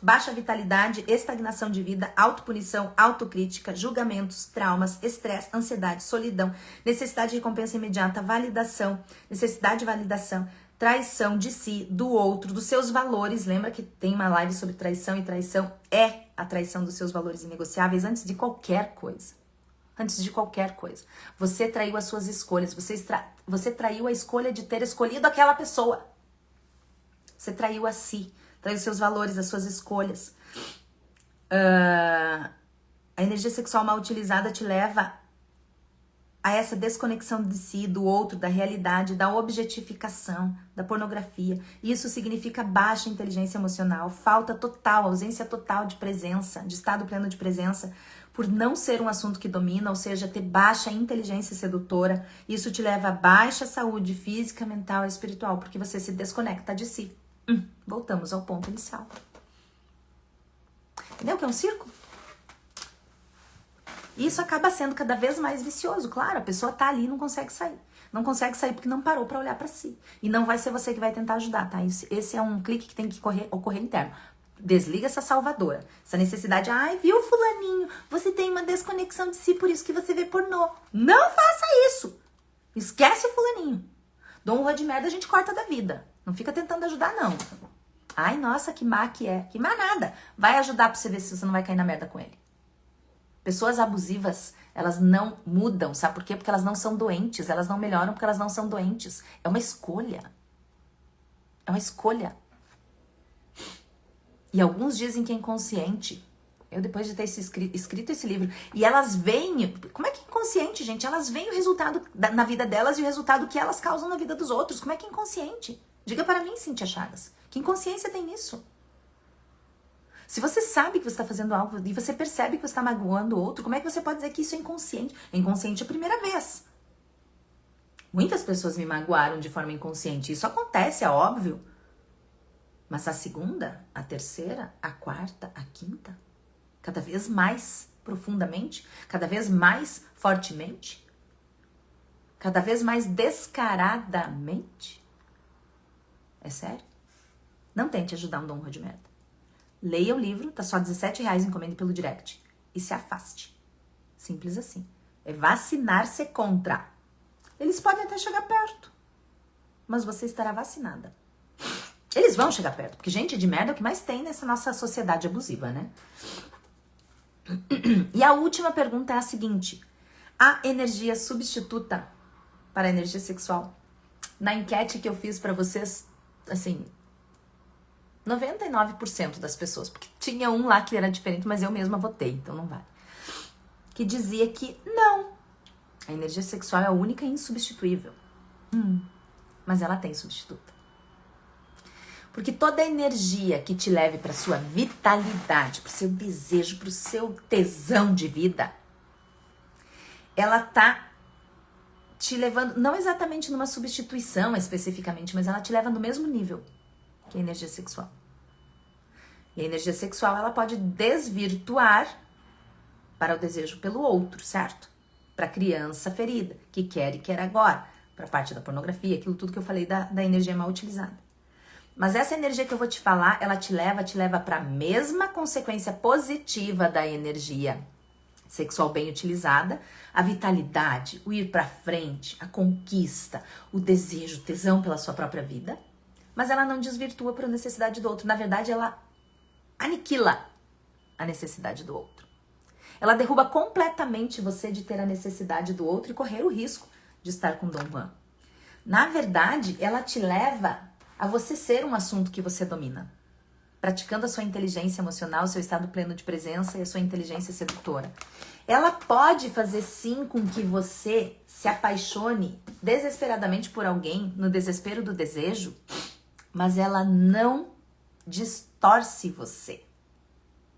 Baixa vitalidade, estagnação de vida, autopunição, autocrítica, julgamentos, traumas, estresse, ansiedade, solidão, necessidade de recompensa imediata, validação, necessidade de validação, traição de si, do outro, dos seus valores. Lembra que tem uma live sobre traição, e traição é a traição dos seus valores inegociáveis antes de qualquer coisa. Antes de qualquer coisa. Você traiu as suas escolhas, você traiu a escolha de ter escolhido aquela pessoa. Você traiu a si. Traz os seus valores, as suas escolhas. A energia sexual mal utilizada te leva a essa desconexão de si, do outro, da realidade, da objetificação, da pornografia. Isso significa baixa inteligência emocional, falta total, ausência total de presença, de estado pleno de presença, por não ser um assunto que domina, ou seja, ter baixa inteligência sedutora. Isso te leva a baixa saúde física, mental e espiritual, porque você se desconecta de si. Voltamos ao ponto inicial. Entendeu que é um círculo? Isso acaba sendo cada vez mais vicioso. Claro, a pessoa tá ali e não consegue sair. Não consegue sair porque não parou pra olhar pra si. E não vai ser você que vai tentar ajudar, tá? Esse é um clique que tem que ocorrer interno. Desliga essa salvadora. Essa necessidade, ai, viu, fulaninho? Você tem uma desconexão de si, por isso que você vê pornô. Não faça isso! Esquece o fulaninho. Dom Rua de merda a gente corta da vida. Não fica tentando ajudar, não. Ai, nossa, que má que é. Que má nada. Vai ajudar pra você ver se você não vai cair na merda com ele. Pessoas abusivas, elas não mudam. Sabe por quê? Porque elas não são doentes. Elas não melhoram porque elas não são doentes. É uma escolha. É uma escolha. E alguns dizem que é inconsciente. Eu, depois de ter escrito esse livro, e elas veem... Como é que é inconsciente, gente? Elas veem o resultado na vida delas e o resultado que elas causam na vida dos outros. Como é que é inconsciente? Diga para mim, Cíntia Chagas. Que inconsciência tem nisso? Se você sabe que você está fazendo algo e você percebe que você está magoando o outro, como é que você pode dizer que isso é inconsciente? É inconsciente a primeira vez. Muitas pessoas me magoaram de forma inconsciente. Isso acontece, é óbvio. Mas a segunda, a terceira, a quarta, a quinta, cada vez mais profundamente, cada vez mais fortemente, cada vez mais descaradamente. É sério? Não tente ajudar um Dom Rua de merda. Leia o livro, tá só R$17, encomende pelo direct. E se afaste. Simples assim. É vacinar-se contra. Eles podem até chegar perto, mas você estará vacinada. Eles vão chegar perto, porque gente de merda é o que mais tem nessa nossa sociedade abusiva, né? E a última pergunta é a seguinte. A energia substituta para a energia sexual? Na enquete que eu fiz pra vocês, assim, 99% das pessoas, porque tinha um lá que era diferente, mas eu mesma votei, então não vale. Que dizia que não. A energia sexual é a única e insubstituível. Mas ela tem substituta. Porque toda energia que te leve para sua vitalidade, para o seu desejo, para o seu tesão de vida, ela tá te levando, não exatamente numa substituição especificamente, mas ela te leva no mesmo nível que a energia sexual. E a energia sexual, ela pode desvirtuar para o desejo pelo outro, certo? Para a criança ferida, que quer e quer agora, para a parte da pornografia, aquilo tudo que eu falei da energia mal utilizada. Mas essa energia que eu vou te falar, ela te leva para a mesma consequência positiva da energia sexual bem utilizada, a vitalidade, o ir para frente, a conquista, o desejo, o tesão pela sua própria vida, mas ela não desvirtua para a necessidade do outro. Na verdade, ela aniquila a necessidade do outro. Ela derruba completamente você de ter a necessidade do outro e correr o risco de estar com Dom Juan. Na verdade, ela te leva a você ser um assunto que você domina, praticando a sua inteligência emocional, o seu estado pleno de presença e a sua inteligência sedutora. Ela pode fazer sim com que você se apaixone desesperadamente por alguém, no desespero do desejo, mas ela não distorce você.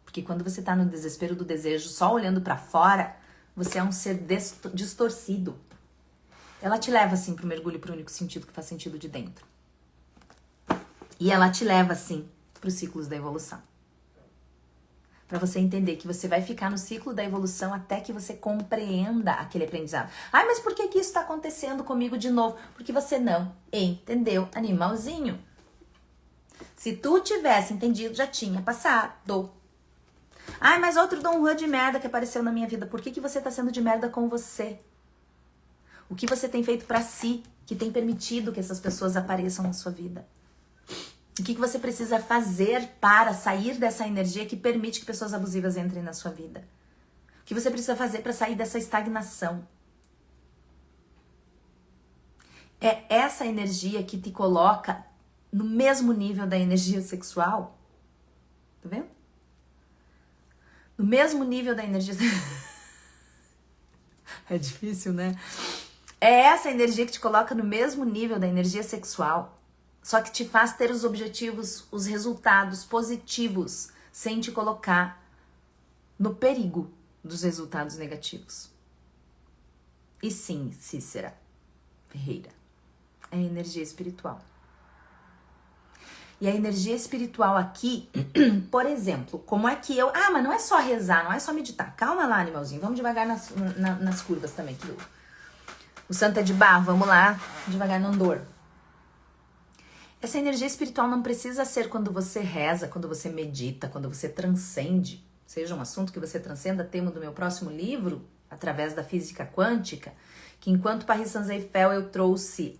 Porque quando você tá no desespero do desejo, só olhando pra fora, você é um ser distorcido. ela te leva, assim, pro mergulho pro único sentido que faz sentido de dentro. E ela te leva, assim, pros ciclos da evolução. Pra você entender que você vai ficar no ciclo da evolução até que você compreenda aquele aprendizado. Ai, mas por que que isso tá acontecendo comigo de novo? Porque você não entendeu, animalzinho. Se tu tivesse entendido, já tinha passado. Ai, mas outro Dom Juan de merda que apareceu na minha vida. Por que que você tá sendo de merda com você? O que você tem feito pra si que tem permitido que essas pessoas apareçam na sua vida? O que você precisa fazer para sair dessa energia que permite que pessoas abusivas entrem na sua vida? O que você precisa fazer para sair dessa estagnação? É essa energia que te coloca no mesmo nível da energia sexual. Tá vendo? No mesmo nível da energia... É difícil, né? É essa energia que te coloca no mesmo nível da energia sexual. Só que te faz ter os objetivos, os resultados positivos, sem te colocar no perigo dos resultados negativos. E sim, Cícera Ferreira, é energia espiritual. E a energia espiritual aqui, por exemplo, como é que eu... Ah, mas não é só rezar, não é só meditar. Calma lá, animalzinho, vamos devagar nas curvas também. Que o santo é de barro, vamos lá, devagar no andor. Essa energia espiritual não precisa ser quando você reza, quando você medita, quando você transcende. Seja um assunto que você transcenda, tema do meu próximo livro, através da física quântica, que enquanto Paris Saint-Eiffel eu trouxe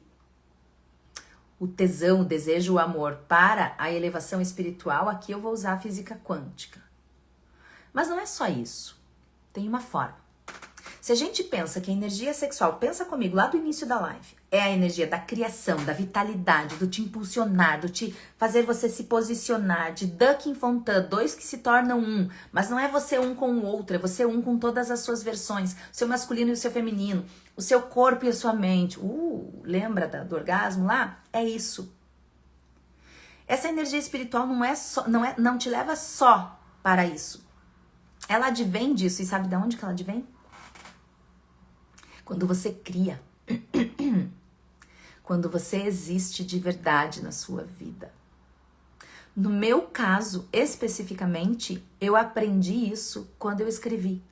o tesão, o desejo, o amor para a elevação espiritual, aqui eu vou usar a física quântica. Mas não é só isso. Tem uma forma. Se a gente pensa que a energia sexual, pensa comigo lá do início da live, é a energia da criação, da vitalidade, do te impulsionar, do te fazer você se posicionar, de Duck Fontan, dois que se tornam um, mas não é você um com o outro, é você um com todas as suas versões, o seu masculino e o seu feminino, o seu corpo e a sua mente. Lembra do orgasmo lá? É isso. Essa energia espiritual não te leva só para isso. Ela advém disso, e sabe de onde que ela advém? Quando você cria, quando você existe de verdade na sua vida. No meu caso, especificamente, eu aprendi isso quando eu escrevi.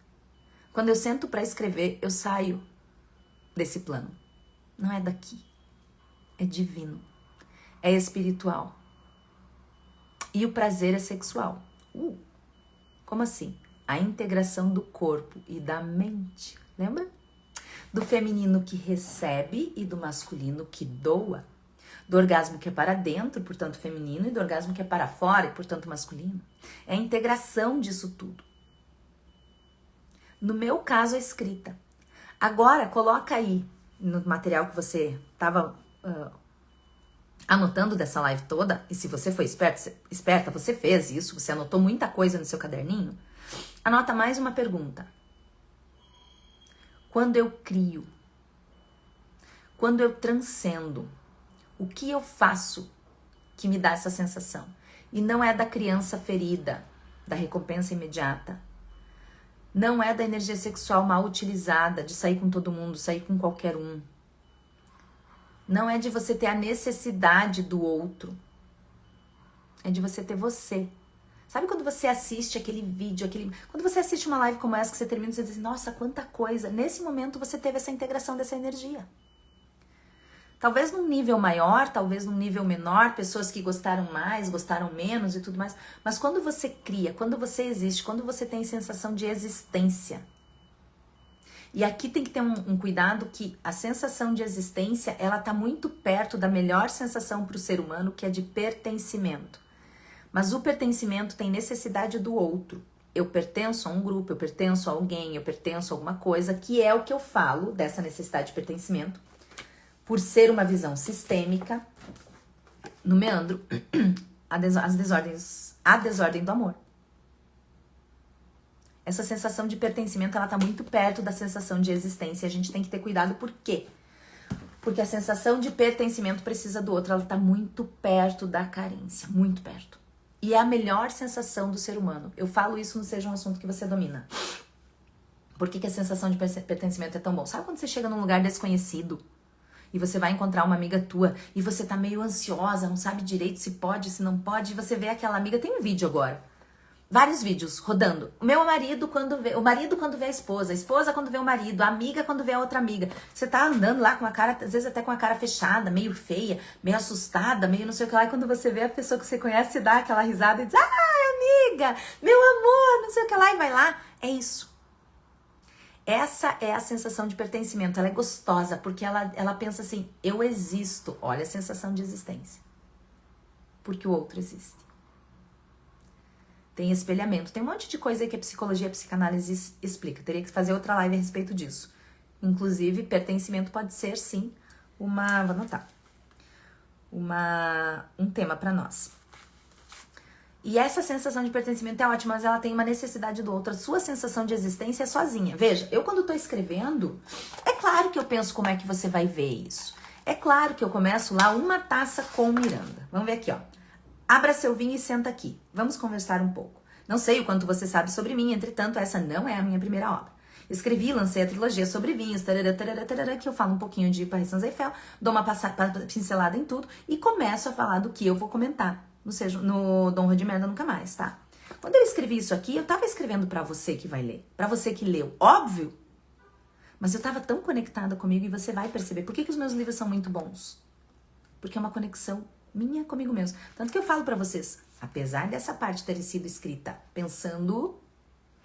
Quando eu sento para escrever, eu saio desse plano. Não é daqui. É divino. É espiritual. E o prazer é sexual. Como assim? A integração do corpo e da mente. Lembra? Do feminino que recebe e do masculino que doa. Do orgasmo que é para dentro, portanto feminino, e do orgasmo que é para fora, e portanto masculino. É a integração disso tudo. No meu caso, a escrita. Agora, coloca aí no material que você estava anotando dessa live toda, e se você foi esperta, você fez isso, você anotou muita coisa no seu caderninho, anota mais uma pergunta. Quando eu crio, quando eu transcendo, o que eu faço que me dá essa sensação? E não é da criança ferida, da recompensa imediata. Não é da energia sexual mal utilizada, de sair com todo mundo, sair com qualquer um. Não é de você ter a necessidade do outro. É de você ter você. Sabe quando você assiste aquele vídeo, quando você assiste uma live como essa, que você termina e você diz, nossa, quanta coisa. Nesse momento você teve essa integração dessa energia. Talvez num nível maior, talvez num nível menor, pessoas que gostaram mais, gostaram menos e tudo mais. Mas quando você cria, quando você existe, quando você tem sensação de existência. E aqui tem que ter um cuidado que a sensação de existência, ela tá muito perto da melhor sensação para o ser humano, que é de pertencimento. Mas o pertencimento tem necessidade do outro. Eu pertenço a um grupo, eu pertenço a alguém, eu pertenço a alguma coisa, que é o que eu falo dessa necessidade de pertencimento, por ser uma visão sistêmica, no meandro, a desordem do amor. Essa sensação de pertencimento, ela tá muito perto da sensação de existência, e a gente tem que ter cuidado, por quê? Porque a sensação de pertencimento precisa do outro, ela tá muito perto da carência, muito perto. E é a melhor sensação do ser humano. Eu falo isso no Seja um Assunto que Você Domina. Por que a sensação de pertencimento é tão bom? Sabe quando você chega num lugar desconhecido? E você vai encontrar uma amiga tua e você tá meio ansiosa, não sabe direito se pode, se não pode, e você vê aquela amiga, tem um vídeo agora. Vários vídeos rodando. O marido quando vê a esposa quando vê o marido, a amiga quando vê a outra amiga. Você tá andando lá com a cara, às vezes até com a cara fechada, meio feia, meio assustada, meio não sei o que lá. E quando você vê a pessoa que você conhece, você dá aquela risada e diz, amiga, meu amor, não sei o que lá, e vai lá. É isso. Essa é a sensação de pertencimento. Ela é gostosa, porque ela pensa assim, eu existo. Olha a sensação de existência. Porque o outro existe. Tem espelhamento. Tem um monte de coisa aí que a psicologia e a psicanálise explica. Teria que fazer outra live a respeito disso. Inclusive, pertencimento pode ser, sim, vou anotar, um tema para nós. E essa sensação de pertencimento é ótima, mas ela tem uma necessidade do outro. A sua sensação de existência é sozinha. Veja, eu quando tô escrevendo, é claro que eu penso como é que você vai ver isso. É claro que eu começo lá uma taça com Miranda. Vamos ver aqui, ó. Abra seu vinho e senta aqui. Vamos conversar um pouco. Não sei o quanto você sabe sobre mim, entretanto, essa não é a minha primeira obra. Escrevi, lancei a trilogia sobre vinhos, que eu falo um pouquinho de Paris Saint-Exupéry, dou uma pincelada em tudo e começo a falar do que eu vou comentar no Dom de Merda Nunca Mais, tá? Quando eu escrevi isso aqui, eu tava escrevendo pra você que vai ler, pra você que leu, óbvio. Mas eu tava tão conectada comigo e você vai perceber. Por que os meus livros são muito bons? Porque é uma conexão minha comigo mesmo. Tanto que eu falo pra vocês, apesar dessa parte ter sido escrita pensando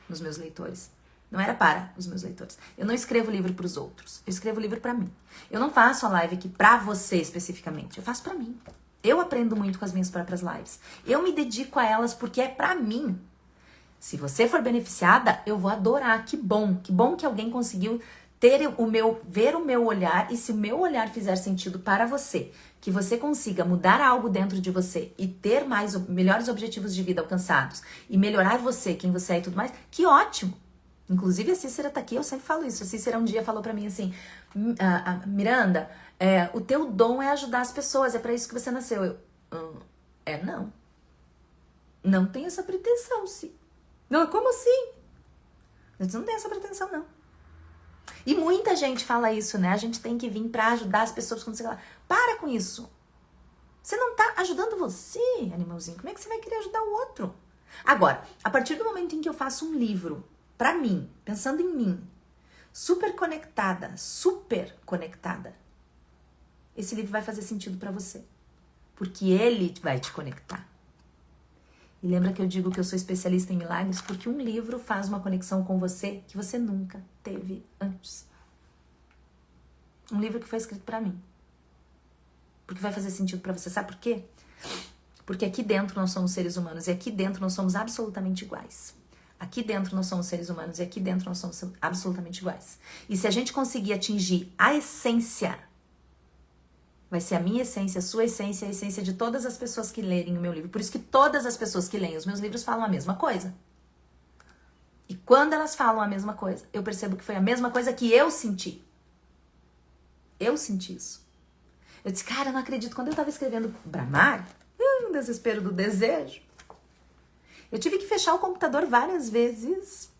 nos meus leitores, não era para os meus leitores. Eu não escrevo livro pros outros, eu escrevo livro pra mim. Eu não faço a live aqui pra você especificamente, eu faço pra mim. Eu aprendo muito com as minhas próprias lives. Eu me dedico a elas porque é pra mim. Se você for beneficiada, eu vou adorar. Que bom que alguém conseguiu ver o meu olhar, e se o meu olhar fizer sentido para você, que você consiga mudar algo dentro de você e ter melhores objetivos de vida alcançados e melhorar você, quem você é e tudo mais, que ótimo! Inclusive a Cícera tá aqui, eu sempre falo isso. A Cícera um dia falou pra mim assim, Miranda, o teu dom é ajudar as pessoas, é pra isso que você nasceu. Não. Não tem essa pretensão, sim. Não, como assim? Eu não tenho essa pretensão, não. E muita gente fala isso, né? A gente tem que vir pra ajudar as pessoas quando você fala. Para com isso. Você não tá ajudando você, animalzinho. Como é que você vai querer ajudar o outro? Agora, a partir do momento em que eu faço um livro pra mim, pensando em mim, super conectada, esse livro vai fazer sentido pra você. Porque ele vai te conectar. E lembra que eu digo que eu sou especialista em milagres? Porque um livro faz uma conexão com você que você nunca teve antes. Um livro que foi escrito pra mim. Porque vai fazer sentido pra você. Sabe por quê? Porque aqui dentro nós somos seres humanos e aqui dentro nós somos absolutamente iguais. Aqui dentro nós somos seres humanos e aqui dentro nós somos absolutamente iguais. E se a gente conseguir atingir a essência, vai ser a minha essência, a sua essência, a essência de todas as pessoas que lerem o meu livro. Por isso que todas as pessoas que leem os meus livros falam a mesma coisa. E quando elas falam a mesma coisa, eu percebo que foi a mesma coisa que eu senti. Eu senti isso. Eu disse, cara, eu não acredito. Quando eu tava escrevendo Bramar, um desespero do desejo, eu tive que fechar o computador várias vezes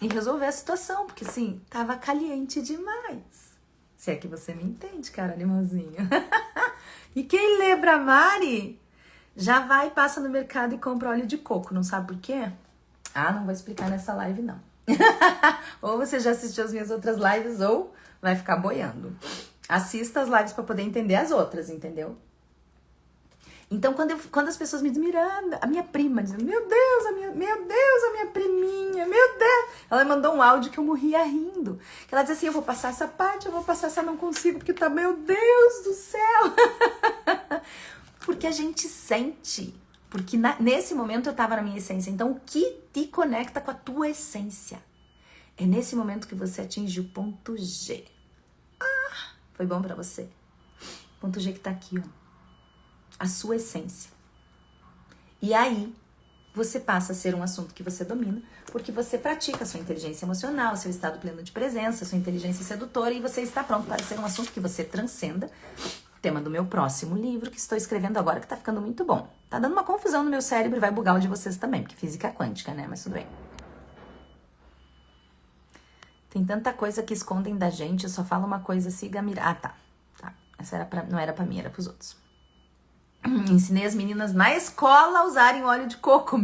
e resolver a situação, porque assim, tava caliente demais. Se é que você me entende, cara, animalzinho. E quem lê Bramari já vai, passa no mercado e compra óleo de coco. Não sabe por quê? Não vou explicar nessa live, não. Ou você já assistiu as minhas outras lives, ou vai ficar boiando. Assista as lives para poder entender as outras, entendeu? Então, quando as pessoas me dizem, Miranda, a minha prima, dizendo, meu Deus, a minha priminha, meu Deus. Ela mandou um áudio que eu morria rindo. Que ela dizia assim, eu vou passar essa parte, eu vou passar essa, não consigo, porque tá, meu Deus do céu. Porque a gente sente. Porque nesse momento eu tava na minha essência. Então, o que te conecta com a tua essência? É nesse momento que você atinge o ponto G. Foi bom pra você? Ponto G que tá aqui, ó. A sua essência. E aí, você passa a ser um assunto que você domina, porque você pratica a sua inteligência emocional, seu estado pleno de presença, sua inteligência sedutora, e você está pronto para ser um assunto que você transcenda. Tema do meu próximo livro, que estou escrevendo agora, que tá ficando muito bom. Tá dando uma confusão no meu cérebro e vai bugar o de vocês também, porque física é quântica, né? Mas tudo bem. Tem tanta coisa que escondem da gente, eu só falo uma coisa, siga a mirar. Tá. Essa não era pra mim, era pros outros. Ensinei as meninas na escola a usarem óleo de coco.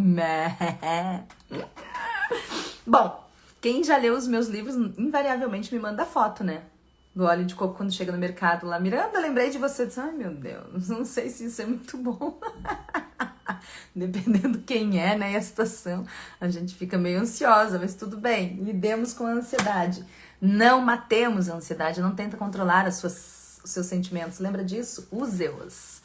Bom, quem já leu os meus livros invariavelmente me manda foto, né? Do óleo de coco quando chega no mercado lá. Miranda, lembrei de você. Ai, meu Deus, não sei se isso é muito bom. Dependendo quem é, né, e a situação, a gente fica meio ansiosa, mas tudo bem, lidemos com a ansiedade. Não matemos a ansiedade, não tenta controlar os seus sentimentos. Lembra disso? Use-os.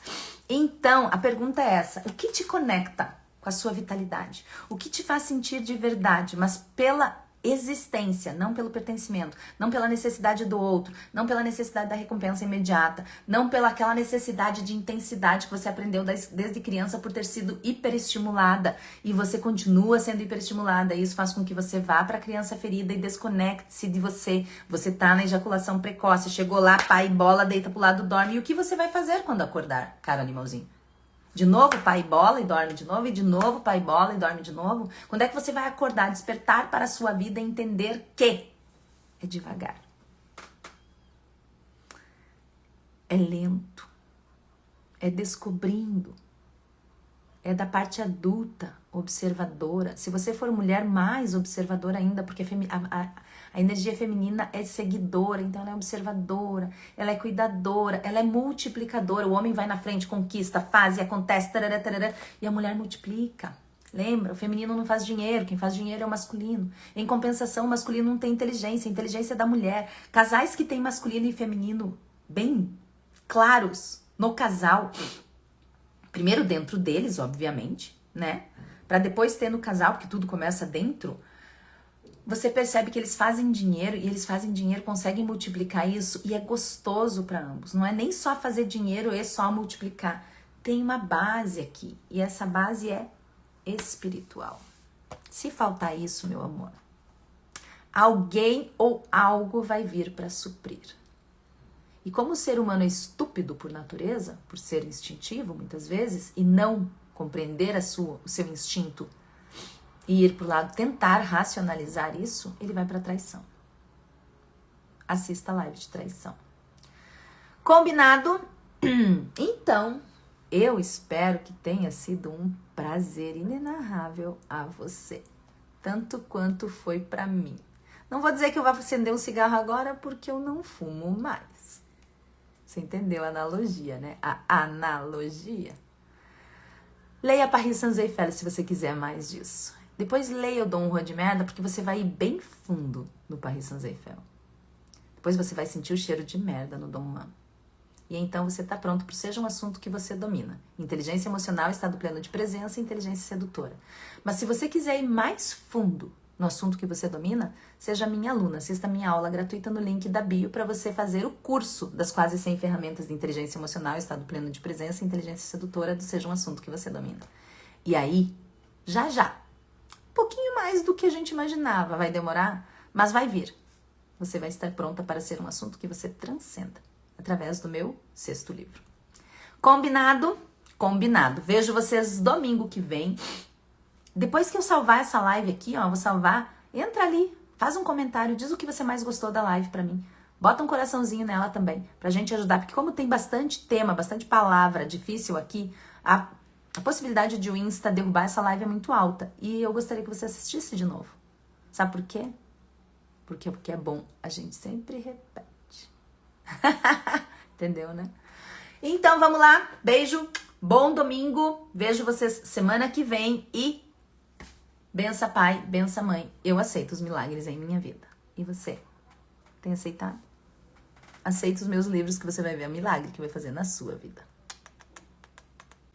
Então, a pergunta é essa: o que te conecta com a sua vitalidade? O que te faz sentir de verdade, mas pela existência, não pelo pertencimento, não pela necessidade do outro, não pela necessidade da recompensa imediata, não pela aquela necessidade de intensidade que você aprendeu desde criança por ter sido hiperestimulada e você continua sendo hiperestimulada, e isso faz com que você vá para a criança ferida e desconecte-se de você. Você tá na ejaculação precoce, chegou lá, pai, bola, deita pro lado, dorme, e o que você vai fazer quando acordar, cara animalzinho? De novo, pai bola e dorme de novo, e de novo, pai bola e dorme de novo. Quando é que você vai acordar, despertar para a sua vida e entender que é devagar? É lento. É descobrindo. É da parte adulta, observadora. Se você for mulher, mais observadora ainda, porque a energia feminina é seguidora, então ela é observadora, ela é cuidadora, ela é multiplicadora. O homem vai na frente, conquista, faz e acontece, tarará, tarará, e a mulher multiplica. Lembra? O feminino não faz dinheiro, quem faz dinheiro é o masculino. Em compensação, o masculino não tem inteligência, a inteligência é da mulher. Casais que têm masculino e feminino bem claros no casal, primeiro dentro deles, obviamente, né? Pra depois ter no casal, porque tudo começa dentro. Você percebe que eles fazem dinheiro, e eles fazem dinheiro, conseguem multiplicar isso, e é gostoso para ambos. Não é nem só fazer dinheiro, é só multiplicar. Tem uma base aqui, e essa base é espiritual. Se faltar isso, meu amor, alguém ou algo vai vir para suprir. E como o ser humano é estúpido por natureza, por ser instintivo muitas vezes, e não compreender o seu instinto e ir para o lado, tentar racionalizar isso, ele vai para a traição. Assista a live de traição. Combinado? Então, eu espero que tenha sido um prazer inenarrável a você, tanto quanto foi para mim. Não vou dizer que eu vou acender um cigarro agora, porque eu não fumo mais. Você entendeu a analogia, né? A analogia. Leia Paris Saint-Exupéry se você quiser mais disso. Depois leia o Dom Juan de Merda, porque você vai ir bem fundo no Paris Saint-Exupéry. Depois você vai sentir o cheiro de merda no Dom Juan. E então você está pronto para seja um assunto que você domina. Inteligência emocional, estado pleno de presença e inteligência sedutora. Mas se você quiser ir mais fundo no assunto que você domina, seja minha aluna, assista minha aula gratuita no link da bio para você fazer o curso das quase 100 ferramentas de inteligência emocional, estado pleno de presença e inteligência sedutora do seja um assunto que você domina. E aí, já, um pouquinho mais do que a gente imaginava, vai demorar, mas vai vir. Você vai estar pronta para ser um assunto que você transcenda, através do meu 6º livro. Combinado? Combinado. Vejo vocês domingo que vem. Depois que eu salvar essa live aqui, ó, vou salvar, entra ali, faz um comentário, diz o que você mais gostou da live pra mim. Bota um coraçãozinho nela também, pra gente ajudar, porque como tem bastante tema, bastante palavra difícil aqui, a possibilidade de o Insta derrubar essa live é muito alta. E eu gostaria que você assistisse de novo. Sabe por quê? Porque é bom. A gente sempre repete. Entendeu, né? Então, vamos lá. Beijo. Bom domingo. Vejo vocês semana que vem. E bença pai, bença mãe. Eu aceito os milagres em minha vida. E você? Tem aceitado? Aceita os meus livros que você vai ver o milagre que vai fazer na sua vida.